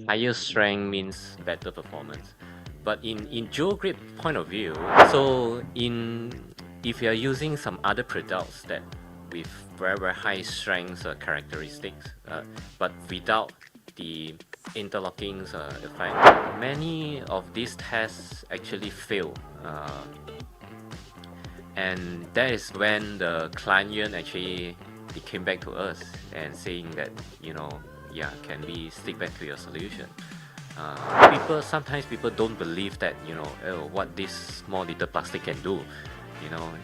higher strength means better performance. But in Geogrid point of view, so if you are using some other products that with very high strength characteristics, but without the interlocking effect, many of these tests actually fail. And that is when the client actually came back to us and saying that, yeah, can we stick back to your solution? Sometimes people don't believe that, what this small little plastic can do.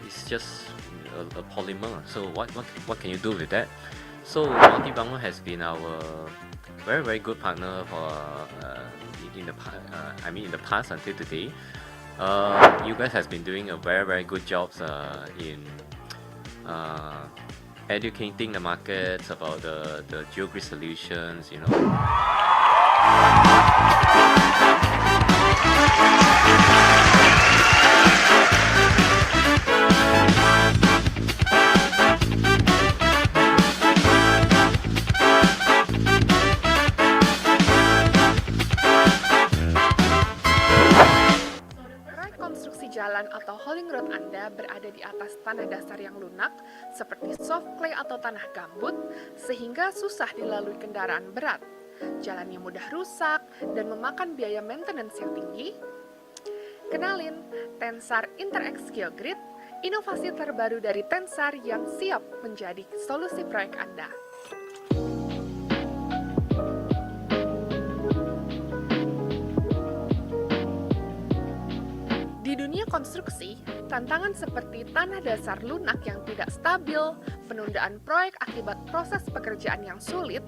It's just a polymer. So what can you do with that? So Multibangun has been our very good partner for in the past until today. You guys has been doing a very good job in educating the markets about the Geogrid solutions, Konstruksi jalan atau hauling road Anda berada di atas tanah dasar yang lunak, seperti soft clay atau tanah gambut, sehingga susah dilalui kendaraan berat. Jalannya mudah rusak dan memakan biaya maintenance yang tinggi. Kenalin, Tensar Geogrid, inovasi terbaru dari Tensar yang siap menjadi solusi proyek Anda. Di dunia konstruksi, tantangan seperti tanah dasar lunak yang tidak stabil, penundaan proyek akibat proses pekerjaan yang sulit,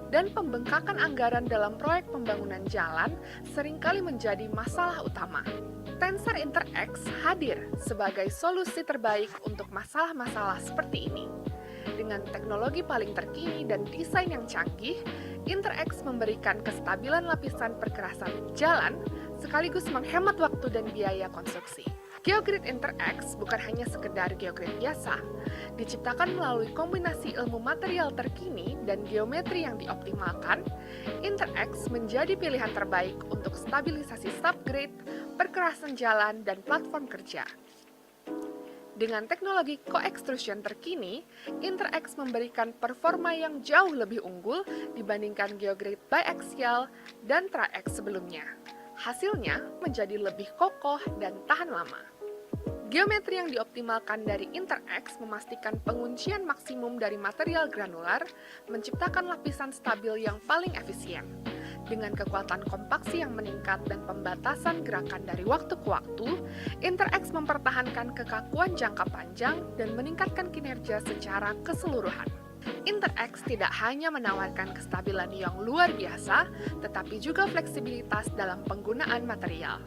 dan pembengkakan anggaran dalam proyek pembangunan jalan seringkali menjadi masalah utama. Tensar Interx hadir sebagai solusi terbaik untuk masalah-masalah seperti ini. Dengan teknologi paling terkini dan desain yang canggih, Interx memberikan kestabilan lapisan perkerasan jalan sekaligus menghemat waktu dan biaya konstruksi. Geogrid Interx bukan hanya sekedar geogrid biasa, diciptakan melalui kombinasi ilmu material terkini dan geometri yang dioptimalkan. Interx menjadi pilihan terbaik untuk stabilisasi subgrade, perkerasan jalan, dan platform kerja. Dengan teknologi co-extrusion terkini, Interx memberikan performa yang jauh lebih unggul dibandingkan geogrid biaxial dan tri-X sebelumnya. Hasilnya menjadi lebih kokoh dan tahan lama. Geometri yang dioptimalkan dari Interx memastikan penguncian maksimum dari material granular, menciptakan lapisan stabil yang paling efisien. Dengan kekuatan kompaksi yang meningkat dan pembatasan gerakan dari waktu ke waktu, Interx mempertahankan kekakuan jangka panjang dan meningkatkan kinerja secara keseluruhan. Interx tidak hanya menawarkan kestabilan yang luar biasa, tetapi juga fleksibilitas dalam penggunaan material.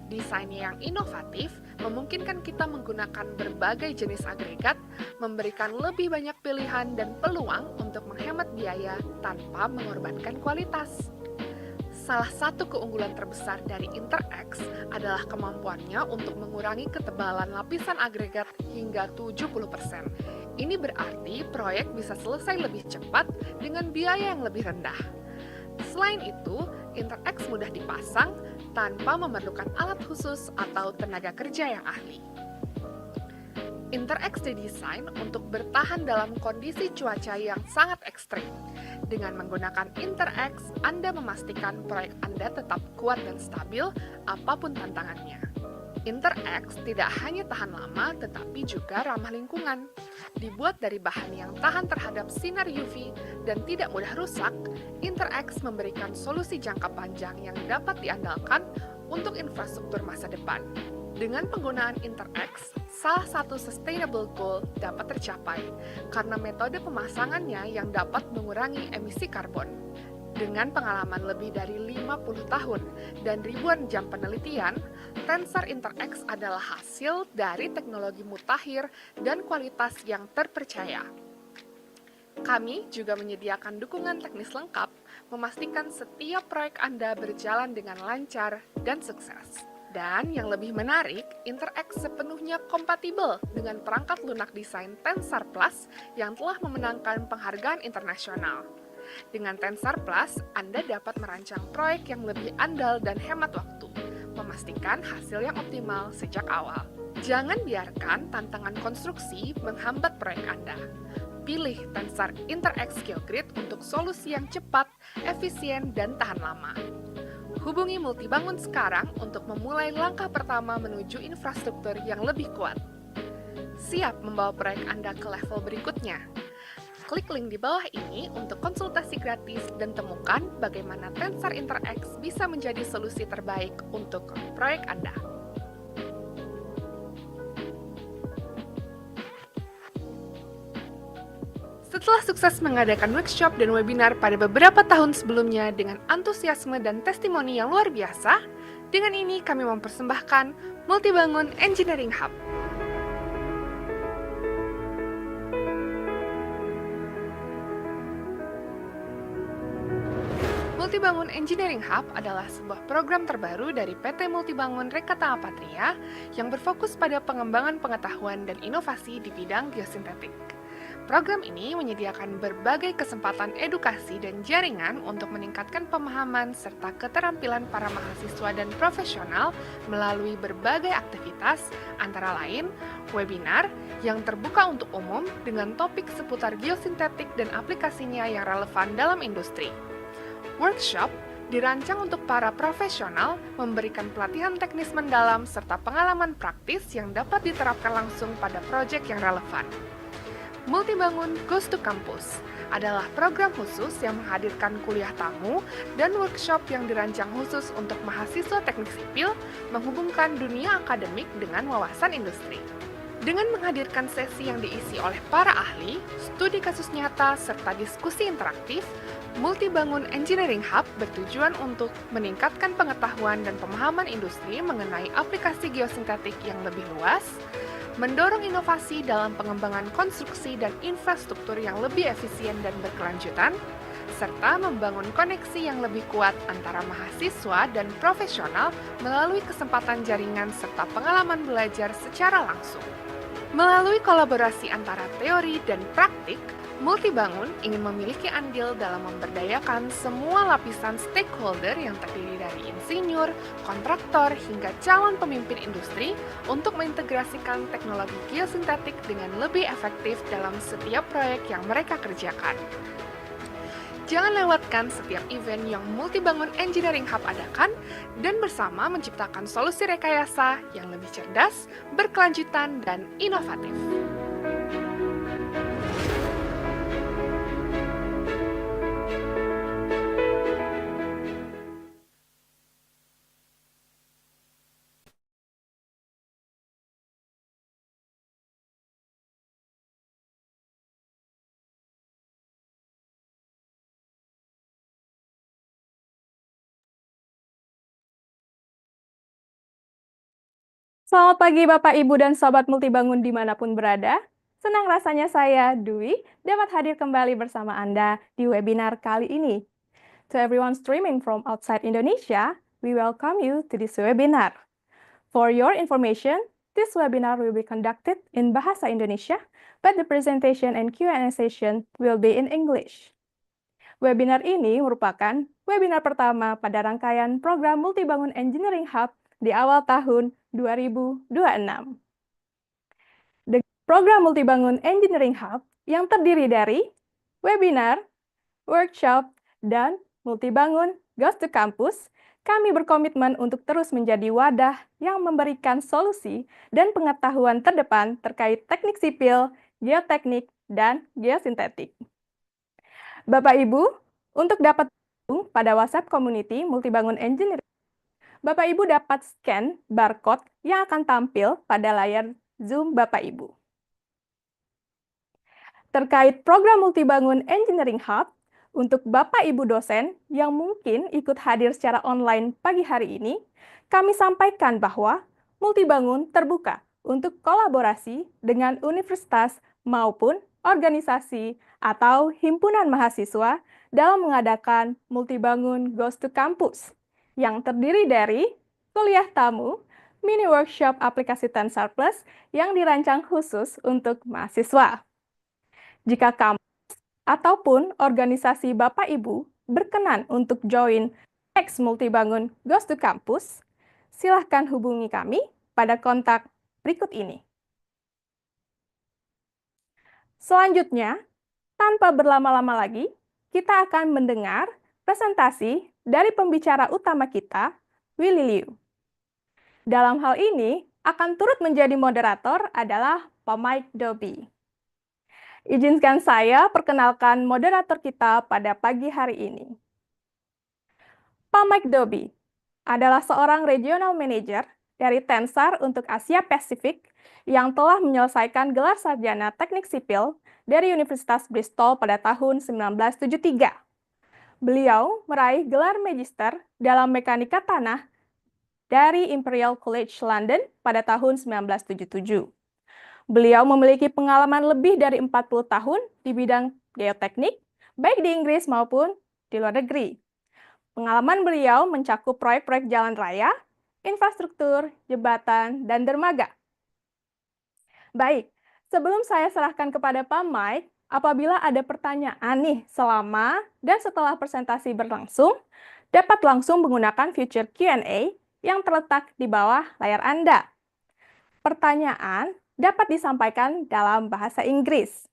Desainnya yang inovatif memungkinkan kita menggunakan berbagai jenis agregat, memberikan lebih banyak pilihan dan peluang untuk menghemat biaya tanpa mengorbankan kualitas. Salah satu keunggulan terbesar dari Interx adalah kemampuannya untuk mengurangi ketebalan lapisan agregat hingga 70%. Ini berarti proyek bisa selesai lebih cepat dengan biaya yang lebih rendah. Selain itu, Interx mudah dipasang tanpa memerlukan alat khusus atau tenaga kerja yang ahli. Interx didesain untuk bertahan dalam kondisi cuaca yang sangat ekstrim. Dengan menggunakan Interx, Anda memastikan proyek Anda tetap kuat dan stabil apapun tantangannya. Interx tidak hanya tahan lama, tetapi juga ramah lingkungan. Dibuat dari bahan yang tahan terhadap sinar UV dan tidak mudah rusak, Interx memberikan solusi jangka panjang yang dapat diandalkan untuk infrastruktur masa depan. Dengan penggunaan Interx, salah satu sustainable goal dapat tercapai karena metode pemasangannya yang dapat mengurangi emisi karbon. Dengan pengalaman lebih dari 50 tahun dan ribuan jam penelitian, Tensar Interx adalah hasil dari teknologi mutakhir dan kualitas yang terpercaya. Kami juga menyediakan dukungan teknis lengkap, memastikan setiap proyek Anda berjalan dengan lancar dan sukses. Dan yang lebih menarik, Interx sepenuhnya kompatibel dengan perangkat lunak desain Tensar Plus yang telah memenangkan penghargaan internasional. Dengan Tensar Plus, Anda dapat merancang proyek yang lebih andal dan hemat waktu, memastikan hasil yang optimal sejak awal. Jangan biarkan tantangan konstruksi menghambat proyek Anda. Pilih Tensar International Geogrid untuk solusi yang cepat, efisien, dan tahan lama. Hubungi Multibangun sekarang untuk memulai langkah pertama menuju infrastruktur yang lebih kuat. Siap membawa proyek Anda ke level berikutnya? Klik link di bawah ini untuk konsultasi gratis dan temukan bagaimana Tensar International bisa menjadi solusi terbaik untuk proyek Anda. Setelah sukses mengadakan workshop dan webinar pada beberapa tahun sebelumnya dengan antusiasme dan testimoni yang luar biasa, dengan ini kami mempersembahkan Multibangun Engineering Hub. Multibangun Engineering Hub adalah sebuah program terbaru dari PT Multibangun Rekata Apatria yang berfokus pada pengembangan pengetahuan dan inovasi di bidang geosintetik. Program ini menyediakan berbagai kesempatan edukasi dan jaringan untuk meningkatkan pemahaman serta keterampilan para mahasiswa dan profesional melalui berbagai aktivitas, antara lain webinar yang terbuka untuk umum dengan topik seputar geosintetik dan aplikasinya yang relevan dalam industri. Workshop dirancang untuk para profesional memberikan pelatihan teknis mendalam serta pengalaman praktis yang dapat diterapkan langsung pada proyek yang relevan. Multibangun Goes to Campus adalah program khusus yang menghadirkan kuliah tamu dan workshop yang dirancang khusus untuk mahasiswa teknik sipil menghubungkan dunia akademik dengan wawasan industri. Dengan menghadirkan sesi yang diisi oleh para ahli, studi kasus nyata, serta diskusi interaktif, Multibangun Engineering Hub bertujuan untuk meningkatkan pengetahuan dan pemahaman industri mengenai aplikasi geosintetik yang lebih luas, mendorong inovasi dalam pengembangan konstruksi dan infrastruktur yang lebih efisien dan berkelanjutan, serta membangun koneksi yang lebih kuat antara mahasiswa dan profesional melalui kesempatan jaringan serta pengalaman belajar secara langsung. Melalui kolaborasi antara teori dan praktik, Multibangun ingin memiliki andil dalam memberdayakan semua lapisan stakeholder yang terdiri dari insinyur, kontraktor, hingga calon pemimpin industri untuk mengintegrasikan teknologi geosintetik dengan lebih efektif dalam setiap proyek yang mereka kerjakan. Jangan lewatkan setiap event yang Multibangun Engineering Hub adakan dan bersama menciptakan solusi rekayasa yang lebih cerdas, berkelanjutan, dan inovatif. Selamat pagi Bapak, Ibu, dan Sobat Multibangun dimanapun berada. Senang rasanya saya, Dwi, dapat hadir kembali bersama Anda di webinar kali ini. To everyone streaming from outside Indonesia, we welcome you to this webinar. For your information, this webinar will be conducted in Bahasa Indonesia, but the presentation and Q&A session will be in English. Webinar ini merupakan webinar pertama pada rangkaian program Multibangun Engineering Hub di awal tahun 2026. Program Multibangun Engineering Hub yang terdiri dari webinar, workshop, dan Multibangun Goes to Campus, kami berkomitmen untuk terus menjadi wadah yang memberikan solusi dan pengetahuan terdepan terkait teknik sipil, geoteknik, dan geosintetik. Bapak Ibu, untuk dapat bergabung pada WhatsApp Community Multibangun Engineering, Bapak Ibu dapat scan barcode yang akan tampil pada layar Zoom Bapak Ibu. Terkait program Multibangun Engineering Hub, untuk Bapak Ibu dosen yang mungkin ikut hadir secara online pagi hari ini, kami sampaikan bahwa Multibangun terbuka untuk kolaborasi dengan universitas maupun organisasi atau himpunan mahasiswa dalam mengadakan Multibangun Goes to Campus yang terdiri dari kuliah tamu, mini workshop aplikasi Tensar Plus yang dirancang khusus untuk mahasiswa. Jika kamu ataupun organisasi Bapak Ibu berkenan untuk join Next Multibangun Goes to Campus, silahkan hubungi kami pada kontak berikut ini. Selanjutnya, tanpa berlama-lama lagi, kita akan mendengar presentasi dari pembicara utama kita, Willie Liew. Dalam hal ini, akan turut menjadi moderator adalah Pak Dobie. Izinkan saya perkenalkan moderator kita pada pagi hari ini. Pak Dobie adalah seorang regional manager dari Tensar untuk Asia Pasifik yang telah menyelesaikan gelar sarjana teknik sipil dari Universitas Bristol pada tahun 1973. Beliau meraih gelar magister dalam mekanika tanah dari Imperial College London pada tahun 1977. Beliau memiliki pengalaman lebih dari 40 tahun di bidang geoteknik, baik di Inggris maupun di luar negeri. Pengalaman beliau mencakup proyek-proyek jalan raya, infrastruktur, jembatan, dan dermaga. Baik, sebelum saya serahkan kepada Pak Mike, apabila ada pertanyaan nih selama dan setelah presentasi berlangsung, dapat langsung menggunakan feature Q&A yang terletak di bawah layar Anda. Pertanyaan dapat disampaikan dalam bahasa Inggris.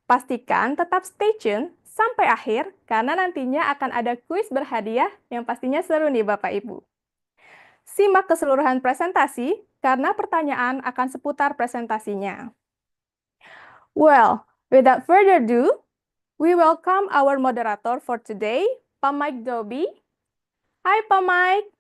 Pastikan tetap stay tune sampai akhir karena nantinya akan ada kuis berhadiah yang pastinya seru nih Bapak Ibu. Simak keseluruhan presentasi karena pertanyaan akan seputar presentasinya. Well, without further ado, we welcome our moderator for today, Pak Dobie. Hi Pak Mike.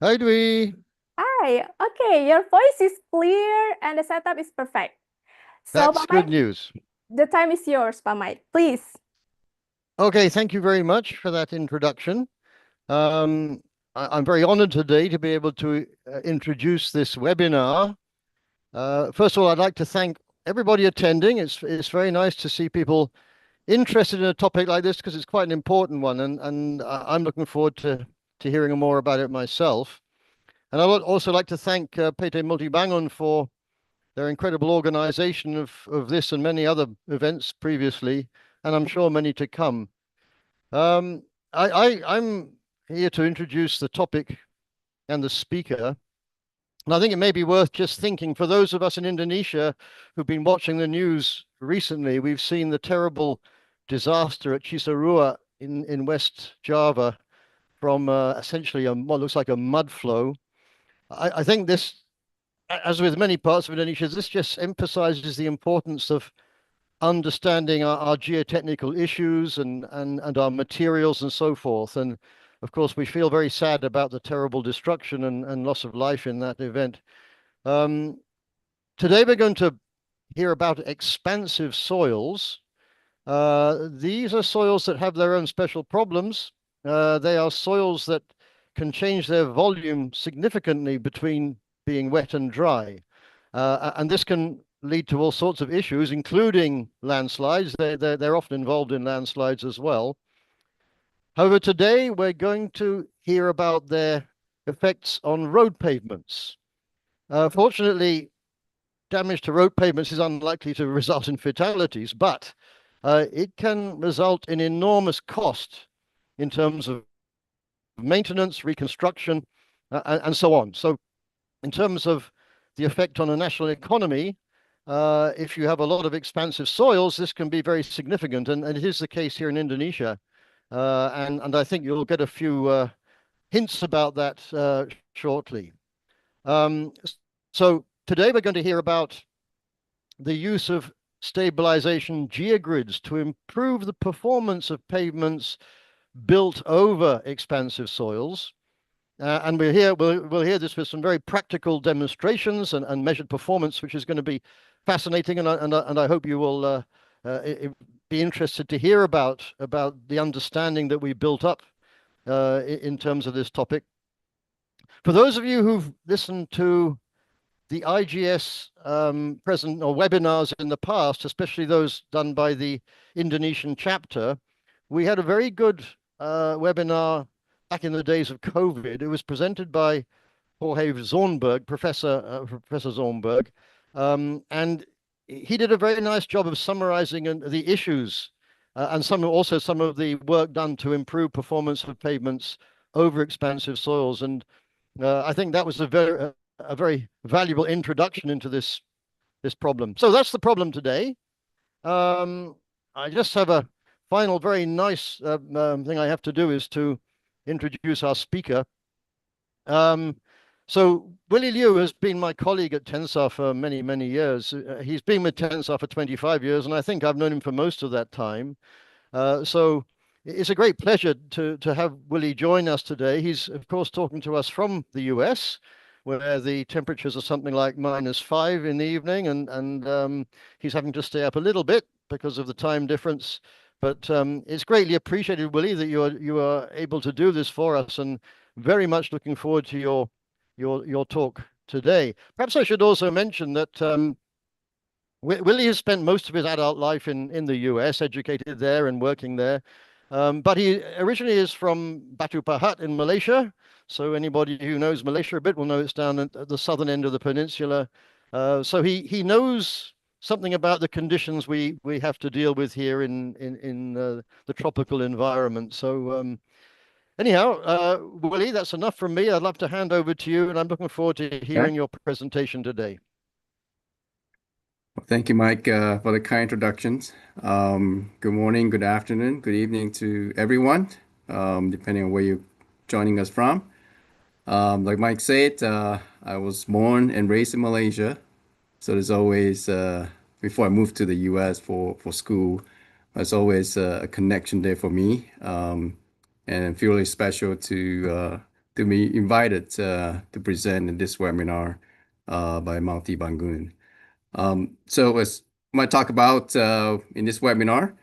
Hi, Dwee. Hi, okay, your voice is clear and the setup is perfect. So, That's Pak good Mike, news. the time is yours, Pak Mike, please. Okay, thank you very much for that introduction. I'm very honored today to be able to introduce this webinar. First of all, I'd like to thank everybody attending. It's very nice to see people interested in a topic like this because it's quite an important one, and I'm looking forward to hearing more about it myself. And I would also like to thank PT Multibangun for their incredible organization of this and many other events previously, and I'm sure many to come. I'm here to introduce the topic and the speaker. And I think it may be worth just thinking, for those of us in Indonesia who've been watching the news recently, we've seen the terrible disaster at Cisarua in West Java from essentially what looks like a mud flow. I think this, as with many parts of Indonesia, this just emphasizes the importance of understanding our geotechnical issues and our materials and so forth. And of course, we feel very sad about the terrible destruction and loss of life in that event. Today, we're going to hear about expansive soils. These are soils that have their own special problems. They are soils that can change their volume significantly between being wet and dry. And this can lead to all sorts of issues, including landslides. They're often involved in landslides as well. However, today we're going to hear about their effects on road pavements. Fortunately, damage to road pavements is unlikely to result in fatalities, but it can result in enormous cost in terms of maintenance, reconstruction, and so on. So in terms of the effect on a national economy, if you have a lot of expansive soils, this can be very significant, and it is the case here in Indonesia. And I think you'll get a few hints about that shortly. So today we're going to hear about the use of stabilization geogrids to improve the performance of pavements built over expansive soils. And we'll hear this with some very practical demonstrations and measured performance, which is going to be fascinating. And I hope you will be interested to hear about the understanding that we built up in terms of this topic. For those of you who've listened to the IGS present or webinars in the past, especially those done by the Indonesian chapter, we had a very good webinar back in the days of COVID. It was presented by Jorge Zornberg, Professor Zornberg, and he did a very nice job of summarizing the issues and some of the work done to improve performance of pavements over expansive soils. And I think that was a very valuable introduction into this problem. So that's the problem today. I just have a final very nice thing I have to do is to introduce our speaker. So Willie Liew has been my colleague at Tensar for many, many years. He's been with Tensar for 25 years, and I think I've known him for most of that time. So it's a great pleasure to have Willie join us today. He's, of course, talking to us from the US, where the temperatures are something like -5 in the evening, and he's having to stay up a little bit because of the time difference. But it's greatly appreciated, Willie, that you are able to do this for us, and very much looking forward to your talk today. Perhaps I should also mention that Willie has spent most of his adult life in the US, educated there and working there. But he originally is from Batu Pahat in Malaysia. So anybody who knows Malaysia a bit will know it's down at the southern end of the peninsula. So he knows something about the conditions we have to deal with here in the tropical environment. So anyhow, Willie, that's enough from me. I'd love to hand over to you, and I'm looking forward to hearing your presentation today. Well, thank you, Mike, for the kind introductions. Good morning, good afternoon, good evening to everyone, depending on where you're joining us from. Like Mike said, I was born and raised in Malaysia. So there's always, before I moved to the US for school, there's always a connection there for me. And I feel really special to be invited to present in this webinar by Multibangun. So as I'm going to talk about in this webinar,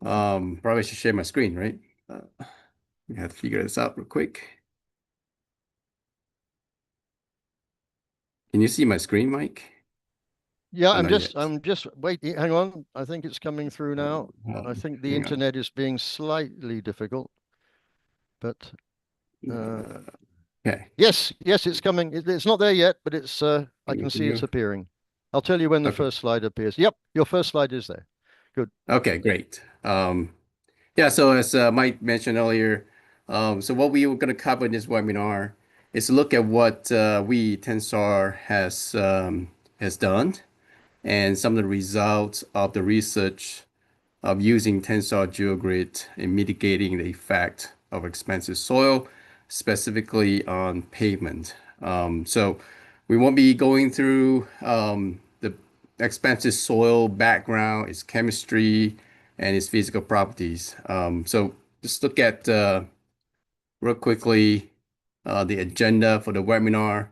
probably should share my screen, right? We have to figure this out real quick. Can you see my screen, Mike? Yeah, I'm just waiting. Hang on. I think it's coming through now. I think the internet is being slightly difficult, but okay. Yes, it's coming. It's not there yet, but it's I can see it's appearing. I'll tell you when the first slide appears. Yep, your first slide is there. Good. Okay, great. Yeah, so as Mike mentioned earlier, so what we were going to cover in this webinar is look at what we, Tensar, has done and some of the results of the research of using Tensar Geogrid in mitigating the effect of expansive soil, specifically on pavement. So we won't be going through the expansive soil background, its chemistry, and its physical properties. So just look at real quickly the agenda for the webinar.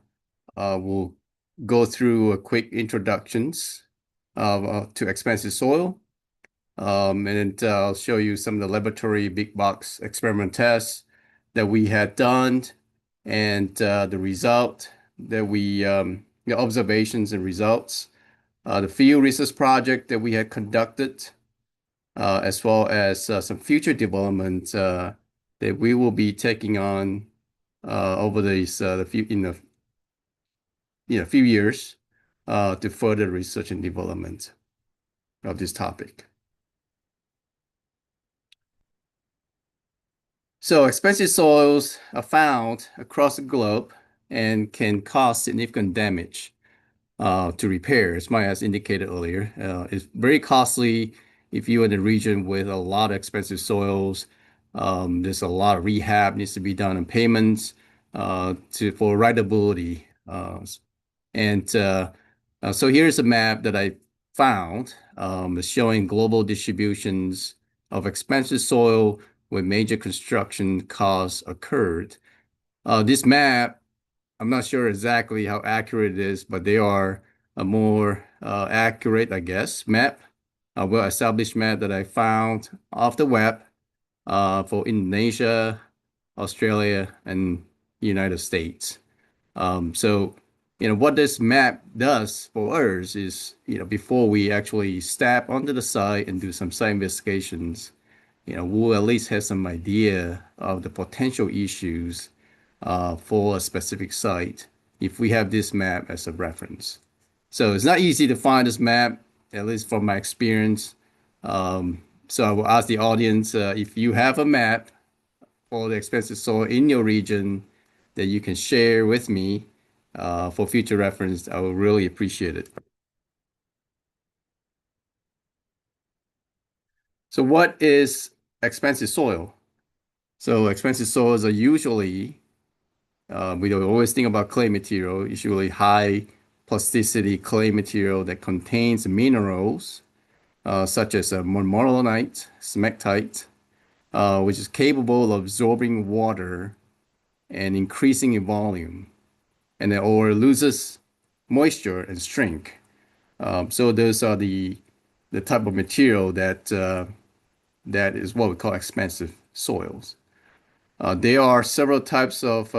We'll go through a quick introductions to expansive soil. And then I'll show you some of the laboratory big box experiment tests that we had done and the result that we, the observations and results, the field research project that we had conducted, as well as some future development that we will be taking on over these few years to further research and development of this topic. So expansive soils are found across the globe and can cause significant damage to repair, as Maya has indicated earlier. It's very costly if you're in a region with a lot of expensive soils. There's a lot of rehab needs to be done and payments for rideability. So here's a map that I found showing global distributions of expensive soil where major construction costs occurred. This map, I'm not sure exactly how accurate it is, but they are a more accurate, I guess, map, a well-established map that I found off the web for Indonesia, Australia, and United States. So, what this map does for us is, before we actually step onto the site and do some site investigations, we'll at least have some idea of the potential issues for a specific site if we have this map as a reference. So it's not easy to find this map at least from my experience. So I will ask the audience if you have a map for the expensive soil in your region that you can share with me for future reference. I will really appreciate it. So what is expensive soil? So expensive soils are usually, we always think about clay material, usually high plasticity clay material that contains minerals such as monzonite, smectite, which is capable of absorbing water and increasing in volume, and then, or loses moisture and shrink. So those are the type of material that is what we call expensive soils. There are several types of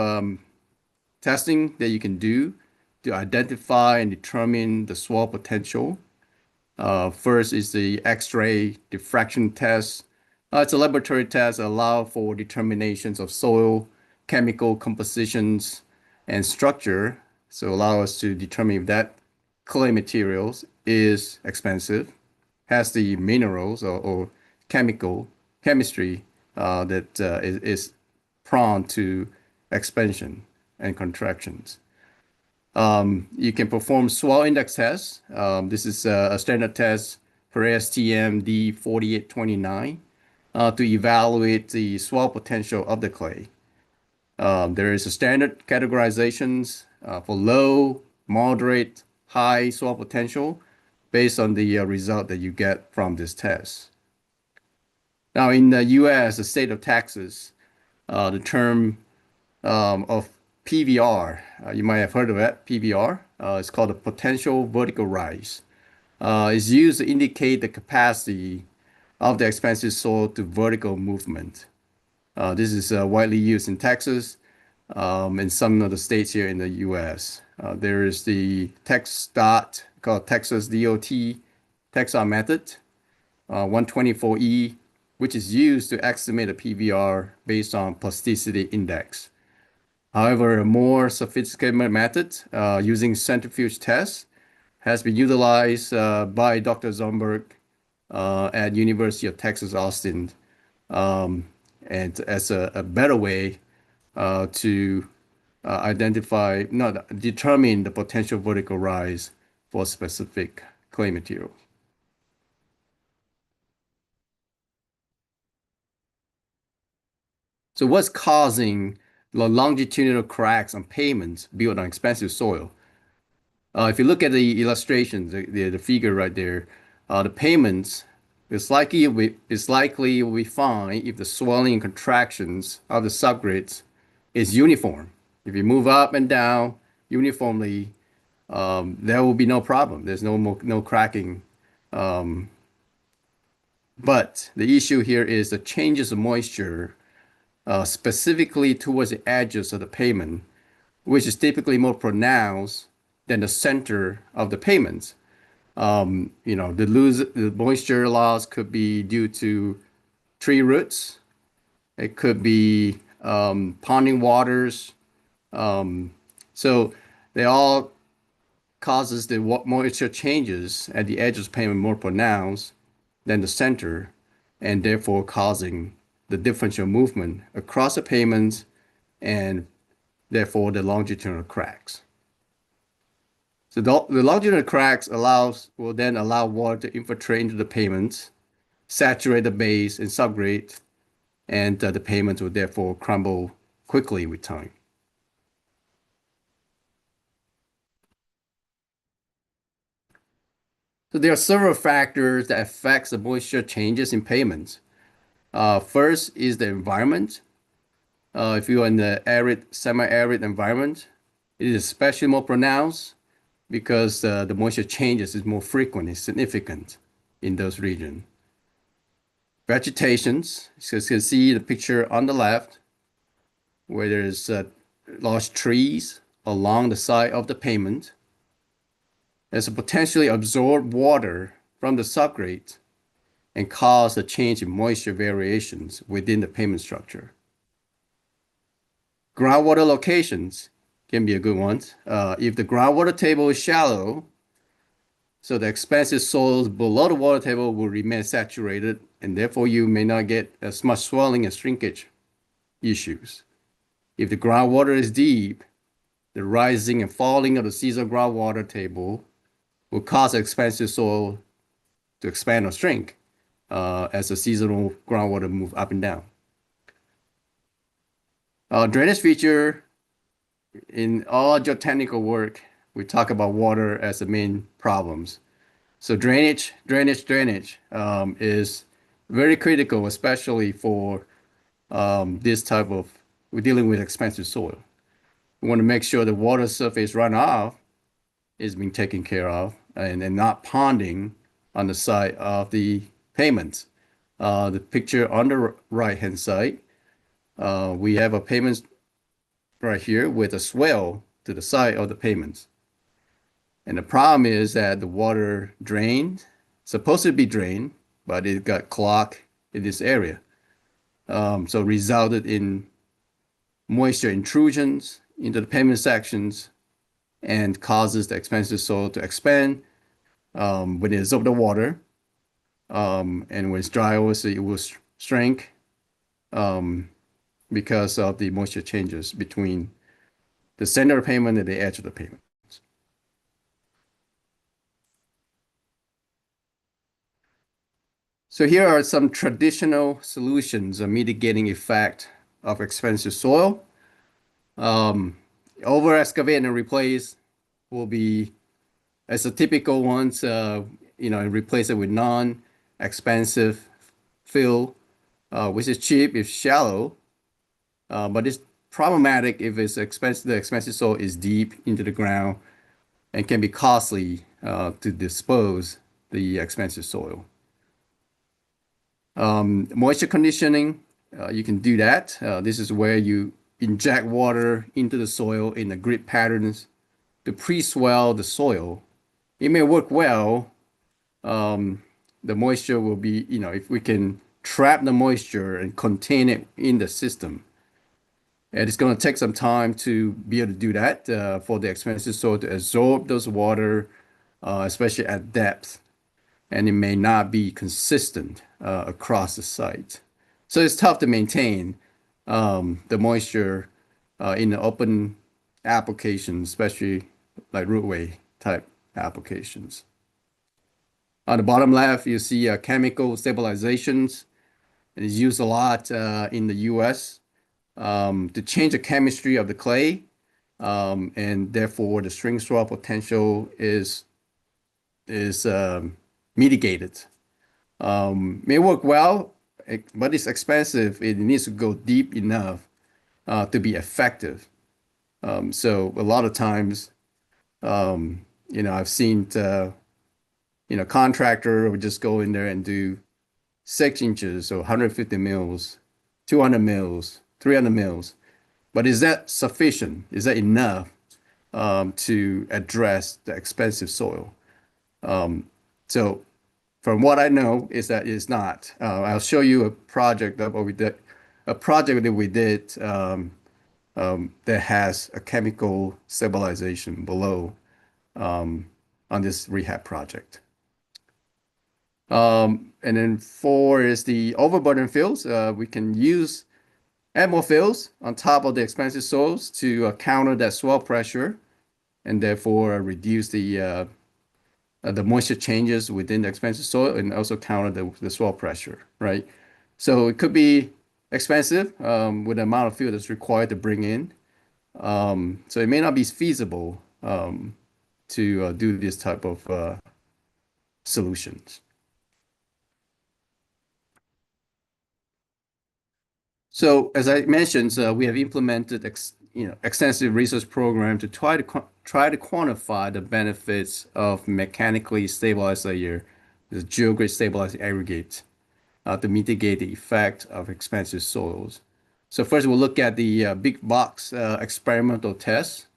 testing that you can do to identify and determine the soil potential. First is the X-ray diffraction test. It's a laboratory test that allows for determinations of soil, chemical compositions, and structure. So allow us to determine if that clay materials is expensive, has the minerals or chemistry that is prone to expansion and contractions. You can perform soil index tests. This is a standard test per ASTM D4829 to evaluate the soil potential of the clay. There is a standard categorizations for low, moderate, high soil potential based on the result that you get from this test. Now, in the U.S., the state of Texas, the term of PVR, you might have heard of it, PVR. It's called the potential vertical rise. It's used to indicate the capacity of the expansive soil to vertical movement. This is widely used in Texas and some of the states here in the U.S. There is the TxDOT, called Texas DOT Texar method, 124E, which is used to estimate a PVR based on plasticity index. However, a more sophisticated method using centrifuge tests has been utilized by Dr. Zomberg at University of Texas, Austin, and as a better way to determine the potential vertical rise for specific clay material. So what's causing the longitudinal cracks on pavements built on expensive soil? If you look at the illustrations, the figure right there, the pavements, it's likely we find if the swelling and contractions of the subgrids is uniform. If you move up and down uniformly, there will be no problem. There's no cracking. But the issue here is the changes of moisture, specifically towards the edges of the pavement, which is typically more pronounced than the center of the pavements. The moisture loss could be due to tree roots. It could be ponding waters. So they all causes the moisture changes at the edges of pavement more pronounced than the center, and therefore causing the differential movement across the pavements and therefore the longitudinal cracks. So the longitudinal cracks will then allow water to infiltrate into the pavements, saturate the base and subgrade, and the pavements will therefore crumble quickly with time. So there are several factors that affect the moisture changes in pavements. First is the environment. If you are in the arid, semi-arid environment, it is especially more pronounced because the moisture changes is more frequent and significant in those regions. Vegetations, so you can see the picture on the left, where there's large trees along the side of the pavement. As a potentially absorb water from the subgrade and cause a change in moisture variations within the pavement structure. Groundwater locations can be a good one. If the groundwater table is shallow, So the expansive soils below the water table will remain saturated, and therefore you may not get as much swelling and shrinkage issues. If the groundwater is deep, the rising and falling of the seasonal groundwater table will cause the expansive soil to expand or shrink as the seasonal groundwater move up and down. Drainage feature, in all geotechnical work, we talk about water as the main problems. So drainage is very critical, especially for this type of, we're dealing with expansive soil. We want to make sure the water surface runoff is being taken care of and not ponding on the side of the pavement. The picture on the right-hand side, we have a pavement right here with a swell to the side of the pavement. And the problem is that the water drained, supposed to be drained, but it got clogged in this area. So resulted in moisture intrusions into the pavement sections and causes the expansive soil to expand when it absorbs the water. And when it's dry, obviously it will shrink because of the moisture changes between the center of the pavement and the edge of the pavement. So here are some traditional solutions of mitigating effect of expansive soil. Over excavate and replace will be as the typical ones, replace it with non-expansive fill, which is cheap if shallow, but it's problematic if it's expensive. The expansive soil is deep into the ground and can be costly to dispose the expansive soil. Moisture conditioning, you can do that. This is where you inject water into the soil in the grid patterns to pre-swell the soil. It may work well. The moisture will be, if we can trap the moisture and contain it in the system. And it's going to take some time to be able to do that for the expansive soil to absorb those water, especially at depth. And it may not be consistent across the site. So it's tough to maintain the moisture in the open applications, especially like rootway type applications. On the bottom left, you see chemical stabilizations. It is used a lot in the US to change the chemistry of the clay, and therefore the string swell potential is mitigated. May work well, but it's expensive. It needs to go deep enough to be effective. So a lot of times, I've seen, contractor would just go in there and do 6 inches or 150 mils, 200 mils, 300 mils. But is that sufficient? Is that enough to address the expensive soil? So from what I know is that it's not. I'll show you a project that we did that has a chemical stabilization below on this rehab project. And then 4 is the overburden fills. We can use add more fills on top of the expansive soils to counter that swell pressure and therefore reduce the moisture changes within the expansive soil and also counter the swell pressure, right? So it could be expensive with the amount of fill that's required to bring in. So it may not be feasible to do this type of solutions. So as I mentioned, we have implemented extensive research program to try to quantify the benefits of mechanically stabilized layer, the Geogrid stabilized aggregate, to mitigate the effect of expansive soils. So first we'll look at the big box experimental test.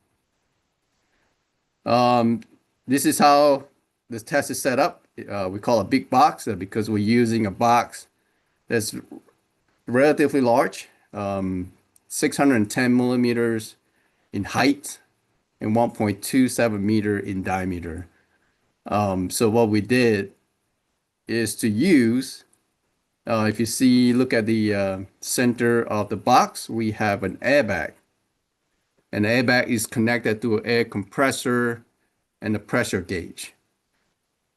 This is how this test is set up. We call it a big box because we're using a box that's relatively large, 610 millimeters in height and 1.27 meter in diameter. So what we did is to use, if you see, look at the center of the box, we have an airbag. And the airbag is connected to an air compressor and a pressure gauge.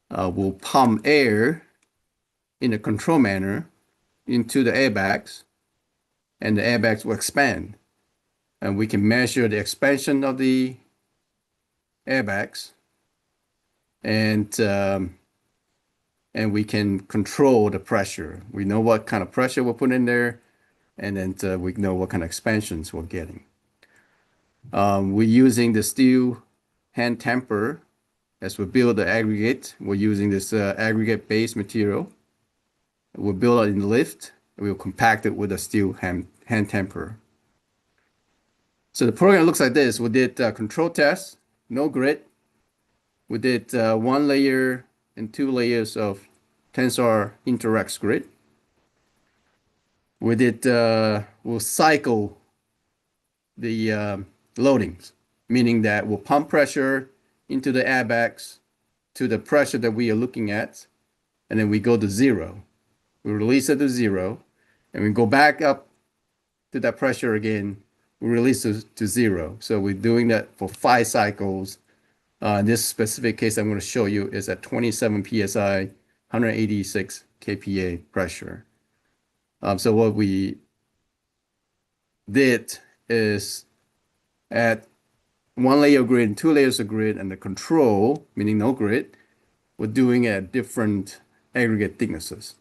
We'll pump air in a control manner into the airbags, and the airbags will expand. And we can measure the expansion of the airbags, and we can control the pressure. We know what kind of pressure we'll put in there, and then we know what kind of expansions we're getting. We're using the steel hand tamper as we build the aggregate. We're using this aggregate base material. We'll build it in lift. We'll compact it with a steel hand tamper. So the program looks like this. We did control tests, no grid. We did 1 layer and 2 layers of Tensar Interact grid. We did, we'll cycle the loadings, meaning that we'll pump pressure into the airbags to the pressure that we are looking at, and then we go to 0. We release it to 0, and we go back up to that pressure again. We release it to 0. So we're doing that for 5 cycles. In this specific case I'm going to show you is at 27 psi, 186 kPa pressure. So what we did is at 1 layer of grid and 2 layers of grid, and the control, meaning no grid, we're doing it at different aggregate thicknesses.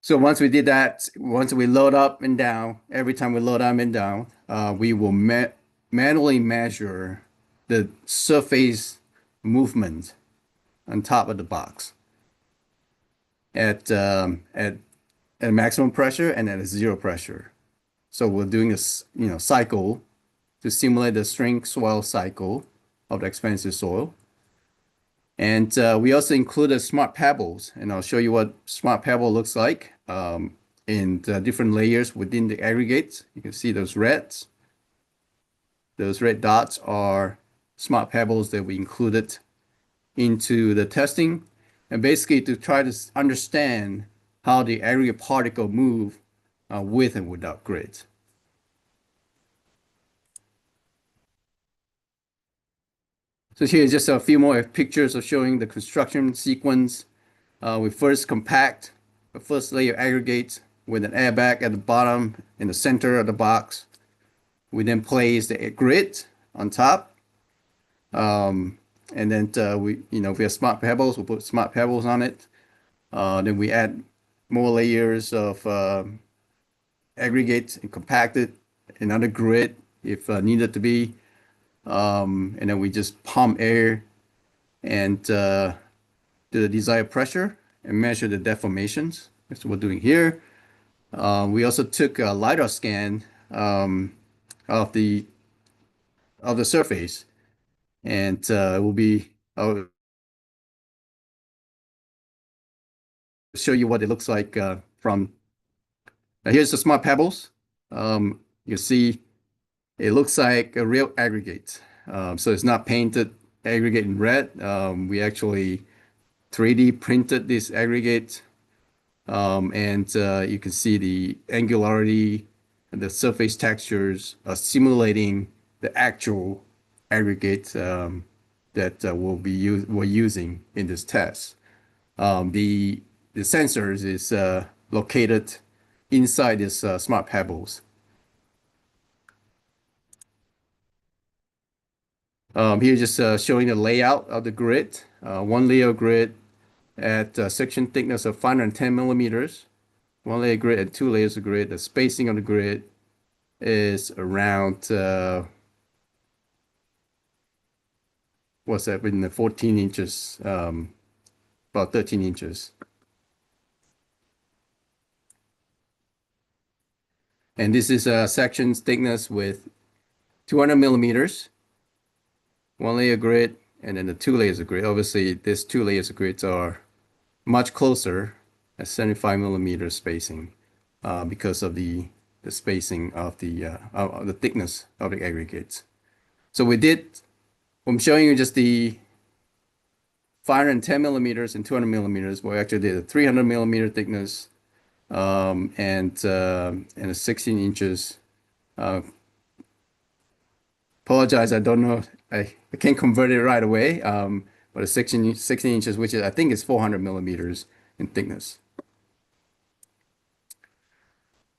So once we did that, once we load up and down, every time we load up and down, we will manually measure the surface movement on top of the box at maximum pressure and at a 0 pressure. So we're doing a cycle to simulate the shrink swell cycle of the expansive soil. And we also included smart pebbles, and I'll show you what smart pebble looks like in the different layers within the aggregates. You can see those reds. Those red dots are smart pebbles that we included into the testing, and basically to try to understand how the aggregate particle move with and without grid. So here's just a few more pictures of showing the construction sequence. We first compact the first layer of aggregate with an airbag at the bottom in the center of the box. We then place the grid on top. And then if we have smart pebbles, we'll put smart pebbles on it. Then we add more layers of aggregate and compact it, another grid if needed to be. And then we just pump air and do the desired pressure and measure the deformations. That's what we're doing here. We also took a LiDAR scan of the surface, and I'll show you what it looks like from. Here's the smart pebbles. You see, it looks like a real aggregate. So it's not painted aggregate in red. We actually 3D printed this aggregate. And you can see the angularity and the surface textures are simulating the actual aggregate that we're using in this test. The sensors is located inside this smart pebbles. Here just showing the layout of the grid. 1 layer grid at section thickness of 510 millimeters. 1 layer grid and 2 layers of grid. The spacing of the grid is around what's that? Within the 14 inches, about 13 inches. And this is a section thickness with 200 millimeters. 1 layer grid, and then the 2 layers of grid. Obviously, these 2 layers of grids are much closer at 75 millimeter spacing because of the the spacing of the thickness of the aggregates. So I'm showing you just the 510 millimeters and 200 millimeters. We actually did a 300 millimeter thickness and a 16 inches. Apologize, I don't know. I can't convert it right away. But a 16 inches, which I think is 400 millimeters in thickness.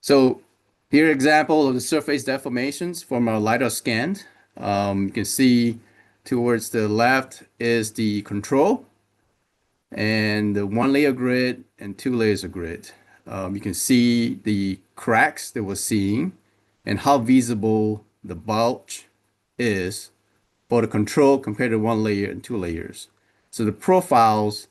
So here example of the surface deformations from our LiDAR scan. You can see towards the left is the control and the 1-layer grid and 2 layers of grid. You can see the cracks that we're seeing and how visible the bulge is for the control compared to 1 layer and 2 layers. So the profiles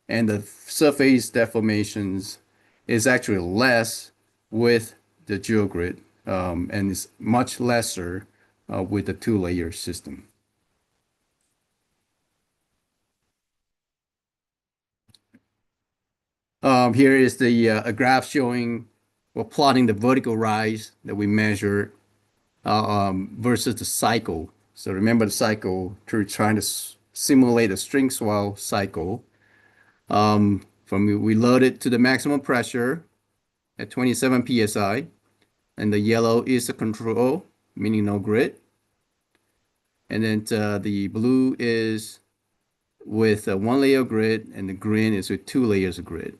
and the surface deformations is actually less with the Geogrid and is much lesser with the 2-layer system. Here is a graph showing or plotting the vertical rise that we measured versus the cycle. So remember the cycle, we're trying to simulate a string swell cycle. We load it to the maximum pressure at 27 psi, and the yellow is the control, meaning no grid. And then the blue is with a 1-layer grid, and the green is with 2 layers of grid.